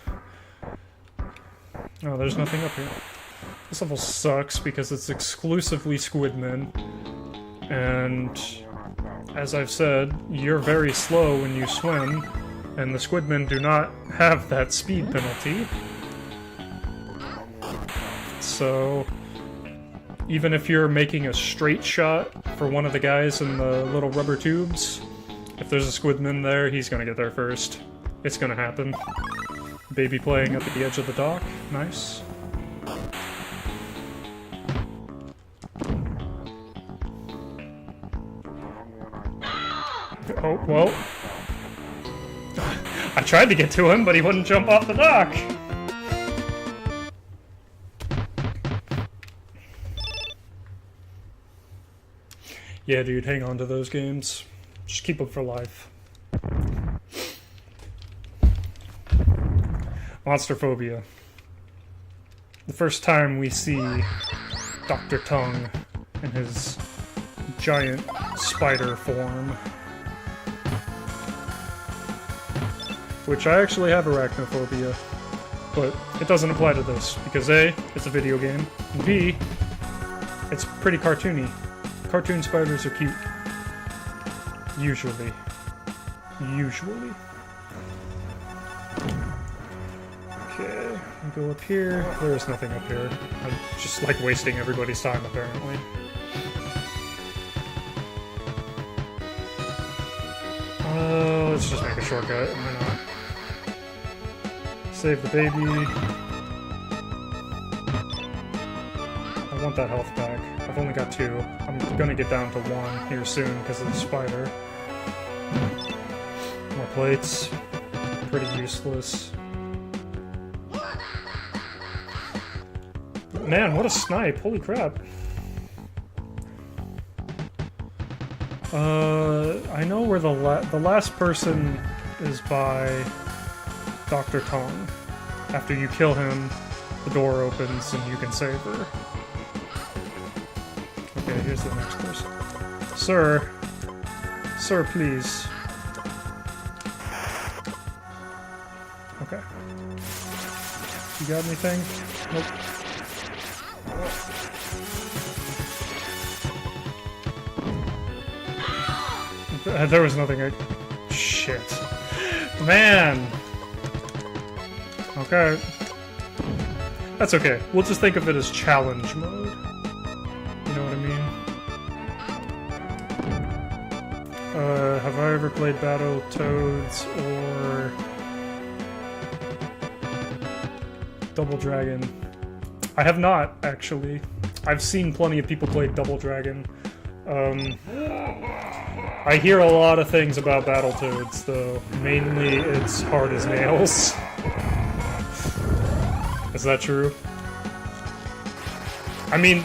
there's nothing up here. This level sucks because it's exclusively Squidmen. And, as I've said, you're very slow when you swim, and the Squidmen do not have that speed penalty. So, even if you're making a straight shot for one of the guys in the little rubber tubes, if there's a Squidman there, he's gonna get there first. It's gonna happen. Baby playing up at the edge of the dock. Nice. Oh, well. I tried to get to him, but he wouldn't jump off the dock. Yeah, dude, hang on to those games. Just keep them for life. Monster phobia. The first time we see Dr. Tongue in his giant spider form. Which I actually have arachnophobia. But it doesn't apply to this, because A, it's a video game, and B, it's pretty cartoony. Cartoon spiders are cute. Usually. Usually. Okay, we go up here. There's nothing up here. I'm just like wasting everybody's time, apparently. Let's just make a shortcut. Why not? Save the baby. I want that health back. I've only got 2. I'm gonna get down to 1 here soon because of the spider. More plates. Pretty useless. Man, what a snipe! Holy crap! I know where the last person is by Dr. Tongue. After you kill him, the door opens and you can save her. Okay, here's the next person. Sir. Sir, please. Okay. You got anything? Nope. There was nothing. Shit. Man! Okay. That's okay. We'll just think of it as challenge mode. You know what I mean? Have I ever played Battletoads or Double Dragon? I have not, actually. I've seen plenty of people play Double Dragon. I hear a lot of things about Battletoads, though. Mainly, it's hard as nails. Is that true? I mean,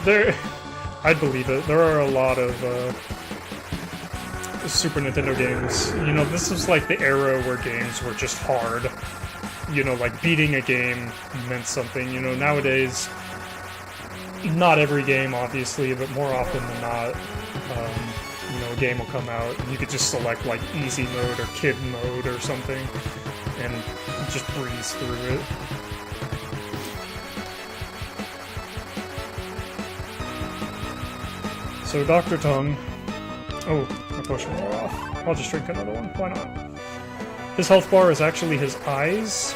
I'd believe it. There are a lot of, Super Nintendo games. You know, this was like the era where games were just hard. You know, like, beating a game meant something. You know, nowadays, not every game, obviously, but more often than not, you know, a game will come out, and you could just select, like, easy mode or kid mode or something, and just breeze through it. So, Dr. Tongue... Oh, my potion wore off. I'll just drink another one. Why not? His health bar is actually his eyes.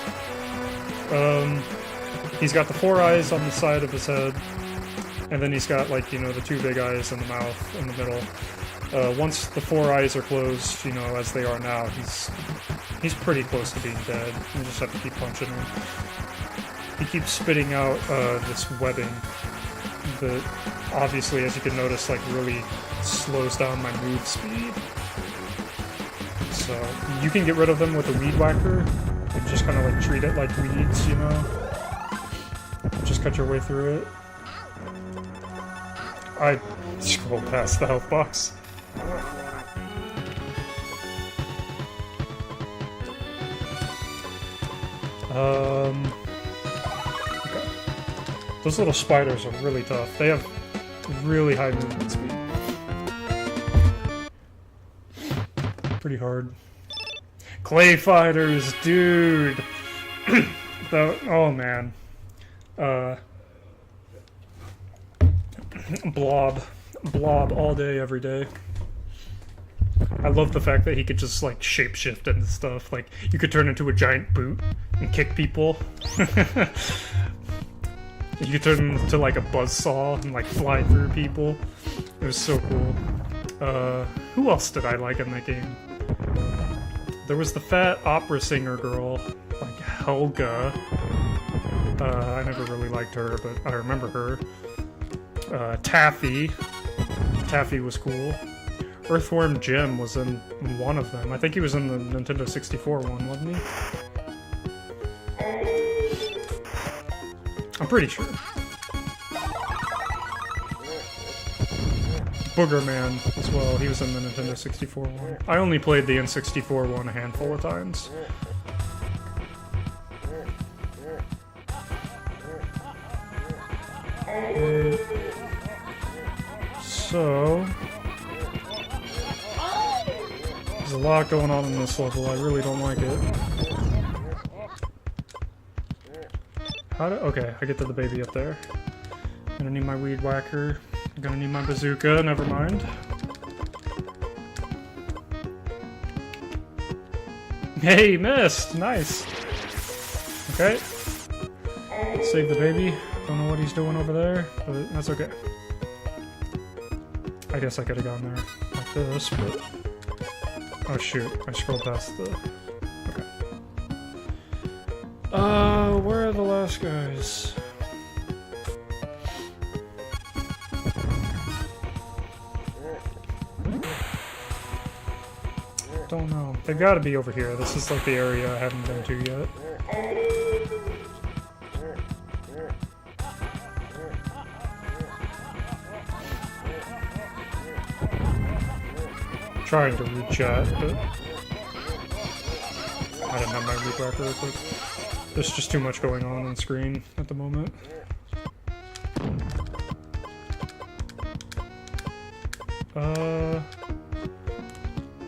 He's got the 4 eyes on the side of his head, and then he's got, like, you know, the 2 big eyes in the mouth in the middle. Once the 4 eyes are closed, you know, as they are now, he's pretty close to being dead. You just have to keep punching him. He keeps spitting out this webbing that, obviously, as you can notice, like, really slows down my move speed. So, you can get rid of them with a weed whacker, and just kind of, like, treat it like weeds, you know? Just cut your way through it. I scrolled past the health box. Okay. Those little spiders are really tough. They have really high movement speed. Pretty hard. Clay fighters, dude! Oh man. Blob all day, every day. I love the fact that he could just like shapeshift and stuff. Like you could turn into a giant boot and kick people. You could turn into like a buzzsaw and like fly through people. It was so cool. Who else did I like in that game? There was the fat opera singer girl, like Helga. I never really liked her, but I remember her. Taffy. Taffy was cool. Earthworm Jim was in one of them. I think he was in the Nintendo 64 one, wasn't he? I'm pretty sure. Booger Man as well. He was in the Nintendo 64 one. I only played the N64 one a handful of times. So... there's a lot going on in this level. I really don't like it. Okay, I get to the baby up there. Gonna need my weed whacker. Gonna need my bazooka, never mind. Hey, missed! Nice! Okay. Save the baby. Don't know what he's doing over there, but that's okay. I guess I could've gone there like this, but... oh shoot, I scrolled past the... okay. Where are the last guys? Don't know. They've gotta be over here. This is like the area I haven't been to yet. Trying to read chat, but I didn't have my read back real quick. There's just too much going on screen at the moment.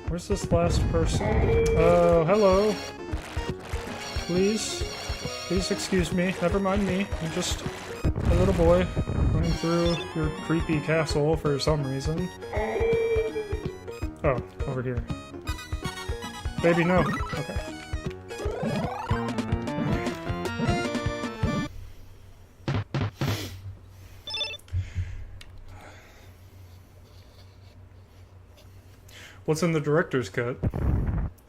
Where's this last person? Oh, hello. Please excuse me. Never mind me. I'm just a little boy running through your creepy castle for some reason. Oh, over here. Baby, no. Okay. What's in the director's cut?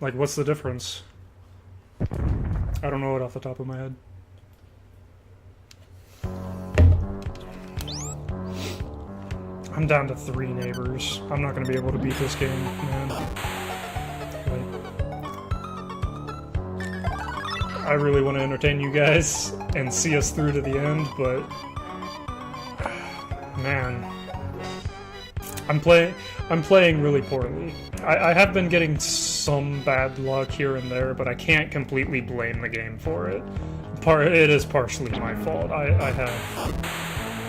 Like, what's the difference? I don't know it off the top of my head. I'm down to 3 neighbors. I'm not gonna be able to beat this game, man. Like, I really want to entertain you guys and see us through to the end, but... man. I'm playing really poorly. I have been getting some bad luck here and there, but I can't completely blame the game for it. It is partially my fault. I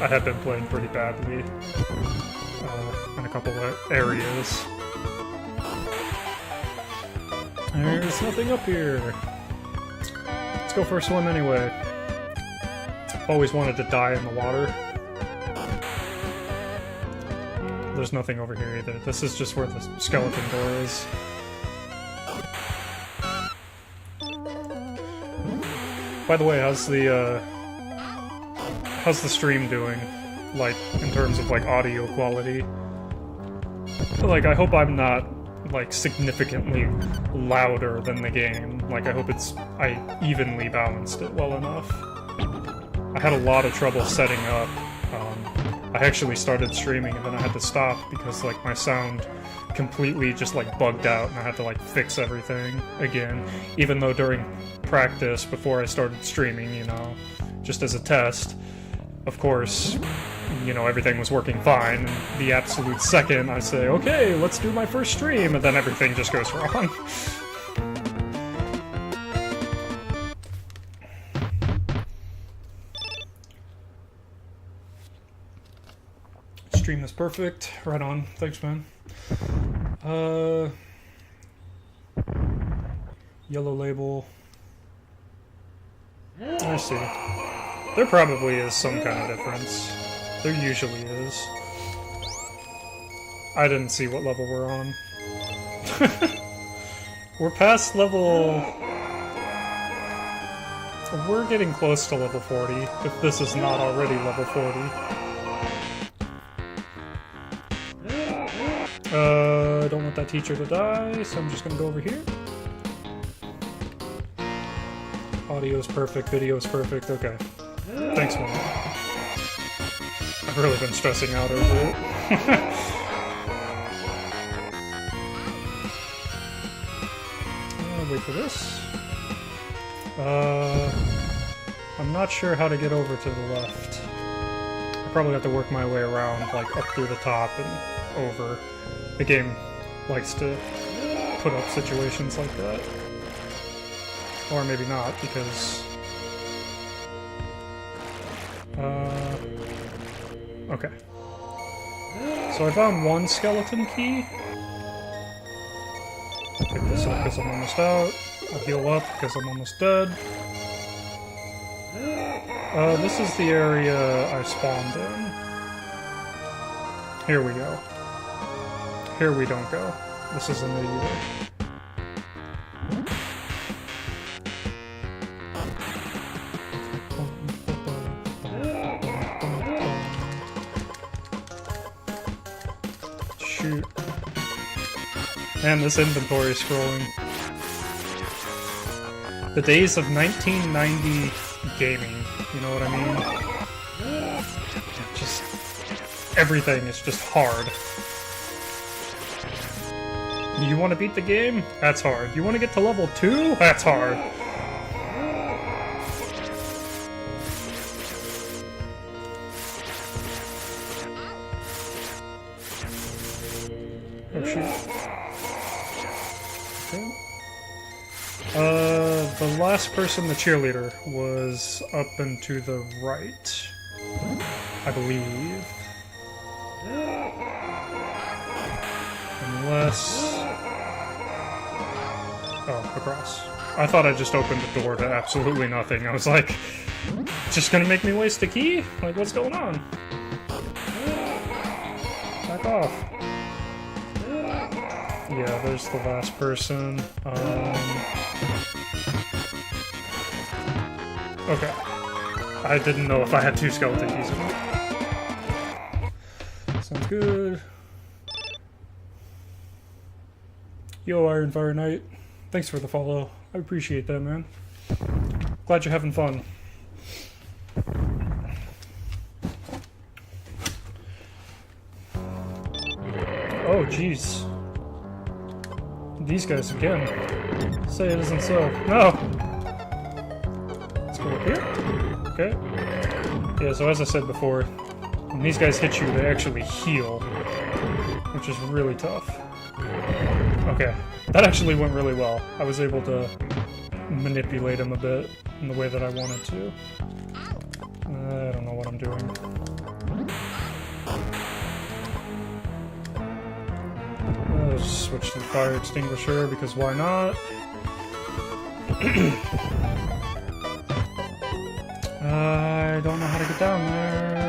have been playing pretty badly in a couple of areas. There's nothing up here. Let's go for a swim anyway. Always wanted to die in the water. There's nothing over here either. This is just where the skeleton door is. By the way, how's the stream doing? Like, in terms of, like, audio quality? Like, I hope I'm not, like, significantly louder than the game. Like, I hope I evenly balanced it well enough. I had a lot of trouble setting up. I actually started streaming and then I had to stop because, like, my sound completely just, like, bugged out and I had to, like, fix everything again. Even though during practice, before I started streaming, you know, just as a test, of course, you know, everything was working fine. And the absolute second I say, okay, let's do my first stream, and then everything just goes wrong. Stream is perfect. Right on. Thanks, man. Yellow label. I see. There probably is some kind of difference. There usually is. I didn't see what level we're on. We're past level... We're getting close to level 40, if this is not already level 40. I don't want that teacher to die, so I'm just gonna go over here. Audio's perfect, video's perfect, okay. Thanks, Mom. I've really been stressing out over it. Wait for this. I'm not sure how to get over to the left. I probably have to work my way around, like up through the top and over. The game likes to put up situations like that. Or maybe not, because... okay. So I found one skeleton key. I'll pick this up because I'm almost out. I'll heal up because I'm almost dead. This is the area I spawned in. Here we go. Here we don't go. This isn't it either. Shoot. Man, this inventory is scrolling. The days of 1990 gaming, you know what I mean? Just... everything is just hard. You want to beat the game? That's hard. You want to get to level 2? That's hard. Oh shoot. Okay. The last person, the cheerleader, was up and to the right, I believe. Unless... oh, across. I thought I just opened the door to absolutely nothing. I was like, just gonna make me waste a key? Like, what's going on? Back off. Yeah, there's the last person. Okay. I didn't know if I had 2 skeleton keys in it. Sounds good. Yo, Iron Fire Knight. Thanks for the follow. I appreciate that, man. Glad you're having fun. Oh, jeez. These guys again. Say it isn't so. No! Let's go up here. Okay. Yeah, so as I said before, when these guys hit you, they actually heal, which is really tough. Okay. That actually went really well. I was able to manipulate him a bit in the way that I wanted to. I don't know what I'm doing. I'll just switch to the fire extinguisher, because why not? I don't know how to get down there.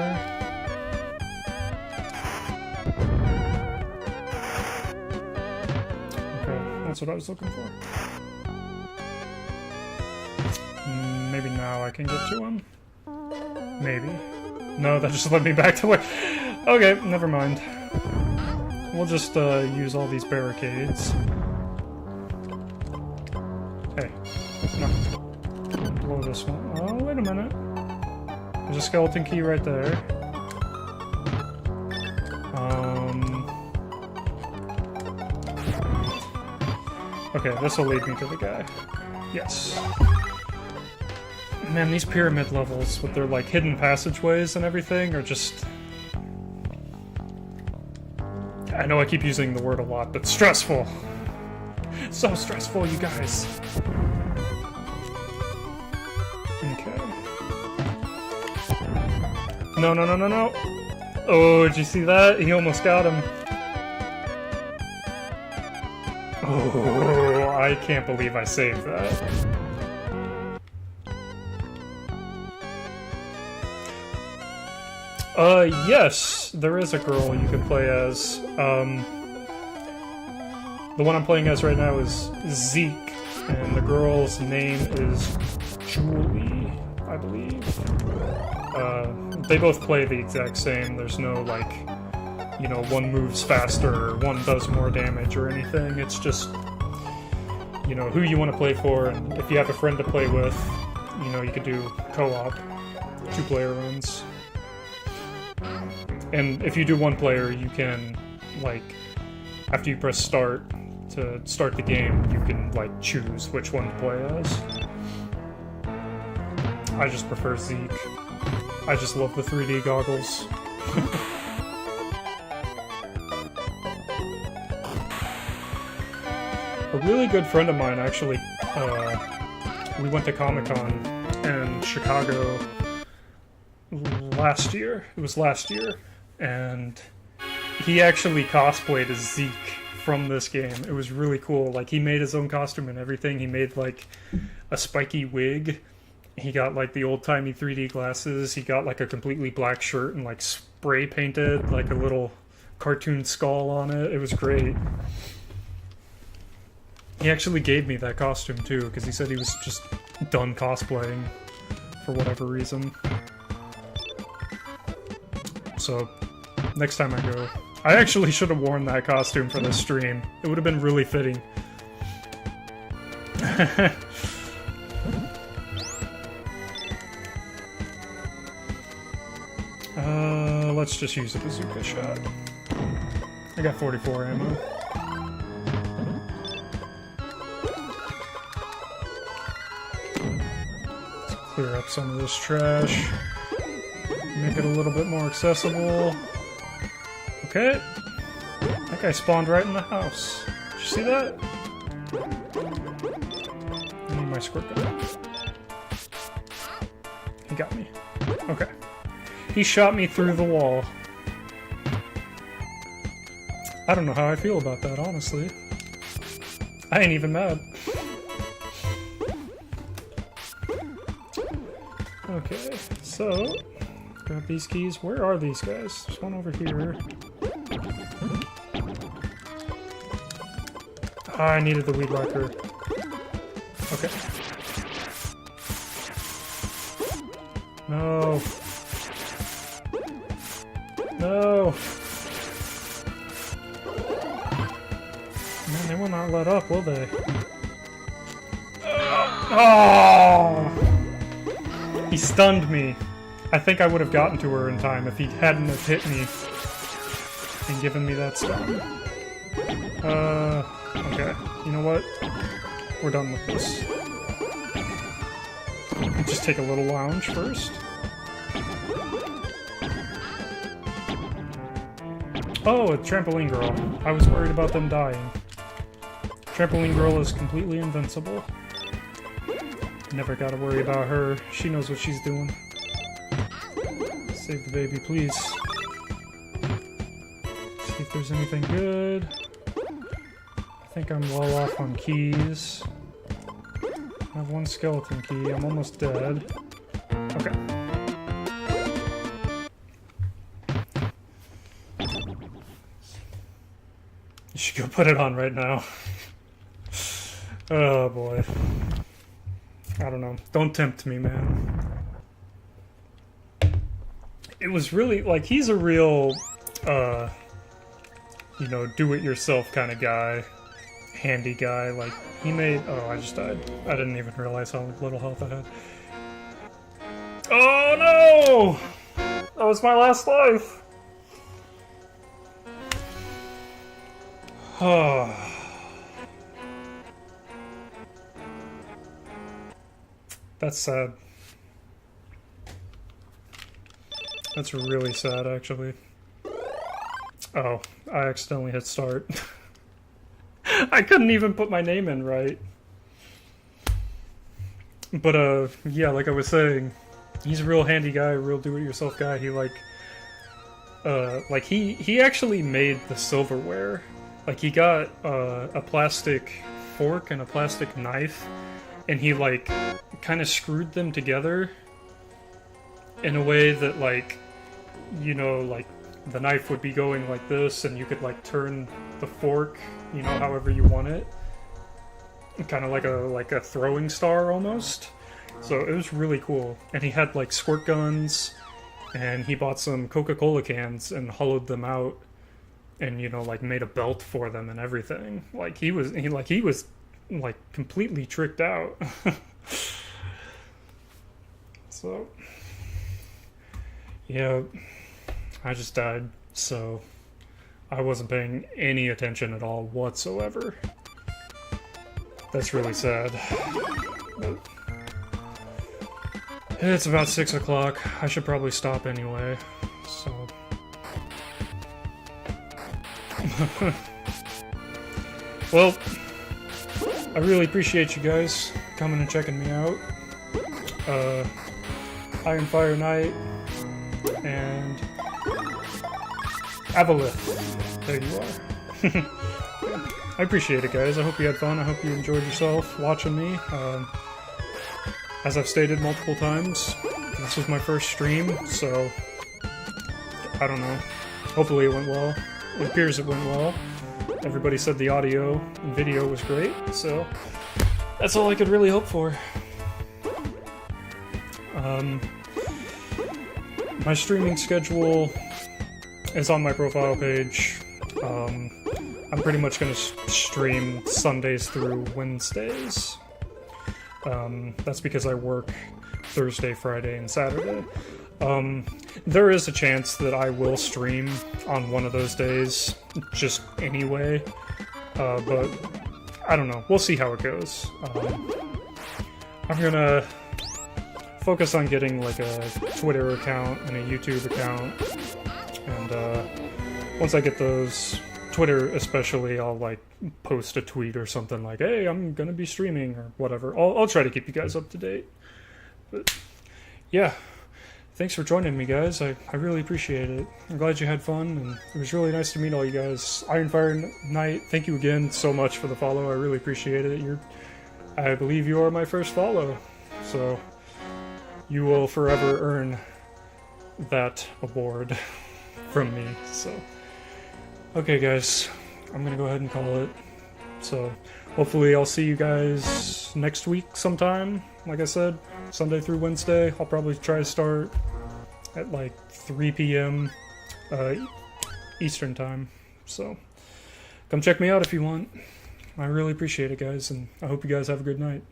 Okay, that's what I was looking for. Maybe now I can get to him? Maybe. No, that just led me back to where... Okay, never mind. We'll just use all these barricades. Hey, no. Blow this one. Oh, wait a minute. There's a skeleton key right there. Okay, this will lead me to the guy. Yes. Man, these pyramid levels with their, like, hidden passageways and everything are just... I know I keep using the word a lot, but stressful! So stressful, you guys! Okay. No, no, no, no, no! Oh, did you see that? He almost got him. Oh, I can't believe I saved that. Yes, there is a girl you can play as. The one I'm playing as right now is Zeke, and the girl's name is Julie, I believe. They both play the exact same. There's no, like, you know, one moves faster or one does more damage or anything. It's just, you know, who you want to play for, and if you have a friend to play with, you know, you could do co-op, 2-player runs. And if you do 1-player, you can, like, after you press start to start the game, you can, like, choose which one to play as. I just prefer Zeke. I just love the 3D goggles. A really good friend of mine, actually, we went to Comic-Con in Chicago last year. It was last year. And he actually cosplayed as Zeke from this game. It was really cool. Like, he made his own costume and everything. He made, like, a spiky wig. He got, like, the old-timey 3D glasses. He got, like, a completely black shirt and, like, spray painted, like, a little cartoon skull on it. It was great. He actually gave me that costume, too, because he said he was just done cosplaying for whatever reason. So, next time I go... I actually should have worn that costume for this stream. It would have been really fitting. Let's just use a bazooka shot. I got 44 ammo. Let's clear up some of this trash. Make it a little bit more accessible. Okay. That guy spawned right in the house. Did you see that? I need my squirt gun. He got me. Okay. He shot me through the wall. I don't know how I feel about that, honestly. I ain't even mad. Okay, so... grab these keys. Where are these guys? There's one over here. Ah, I needed the weed whacker. Okay. No. No. Man, they will not let up, will they? Oh! He stunned me. I think I would have gotten to her in time if he hadn't have hit me and given me that stun. Okay. You know what? We're done with this. Just take a little lounge first. Oh, a trampoline girl. I was worried about them dying. Trampoline girl is completely invincible. Never gotta worry about her. She knows what she's doing. Save the baby, please. See if there's anything good. I think I'm well off on keys. I have one skeleton key. I'm almost dead. Okay. You should go put it on right now. Oh boy. I don't know. Don't tempt me, man. It was really, like, he's a real, you know, do-it-yourself kind of guy. Handy guy. Like, he made... Oh, I just died. I didn't even realize how little health I had. Oh, no! That was my last life! Oh. That's sad. That's really sad, actually. Oh, I accidentally hit start. I couldn't even put my name in right. But, yeah, like I was saying, he's a real handy guy, a real do-it-yourself guy. He, like, he actually made the silverware. Like, he got, a plastic fork and a plastic knife, and he, like, kind of screwed them together in a way that, like, you know, like the knife would be going like this, and you could like turn the fork, you know, however you want it, kind of like a throwing star almost. So it was really cool. And he had like squirt guns, and he bought some Coca-Cola cans and hollowed them out, and you know, like made a belt for them and everything. Like he was like completely tricked out. So yeah, I just died, so I wasn't paying any attention at all whatsoever. That's really sad. But it's about 6 o'clock. I should probably stop anyway, so... Well, I really appreciate you guys coming and checking me out. Iron Fire Knight and Avalith. There you are. I appreciate it, guys. I hope you had fun. I hope you enjoyed yourself watching me. As I've stated multiple times, this was my first stream, so I don't know. Hopefully it went well. It appears it went well. Everybody said the audio and video was great, so that's all I could really hope for. My streaming schedule is on my profile page. I'm pretty much going to stream Sundays through Wednesdays. That's because I work Thursday, Friday, and Saturday. There is a chance that I will stream on one of those days, just anyway, but I don't know. We'll see how it goes. I'm gonna focus on getting like a Twitter account and a YouTube account, and once I get those, Twitter especially, I'll like post a tweet or something like, hey, I'm gonna be streaming or whatever. I'll try to keep you guys up to date. But yeah, thanks for joining me, guys. I really appreciate it. I'm glad you had fun, and it was really nice to meet all you guys. Iron Fire Knight, thank you again so much for the follow. I really appreciate it. I believe you are my first follow, so you will forever earn that award from me. So, okay, guys, I'm gonna go ahead and call it. So, hopefully I'll see you guys next week sometime. Like I said, Sunday through Wednesday. I'll probably try to start at like 3 p.m. Eastern time. So, come check me out if you want. I really appreciate it, guys, and I hope you guys have a good night.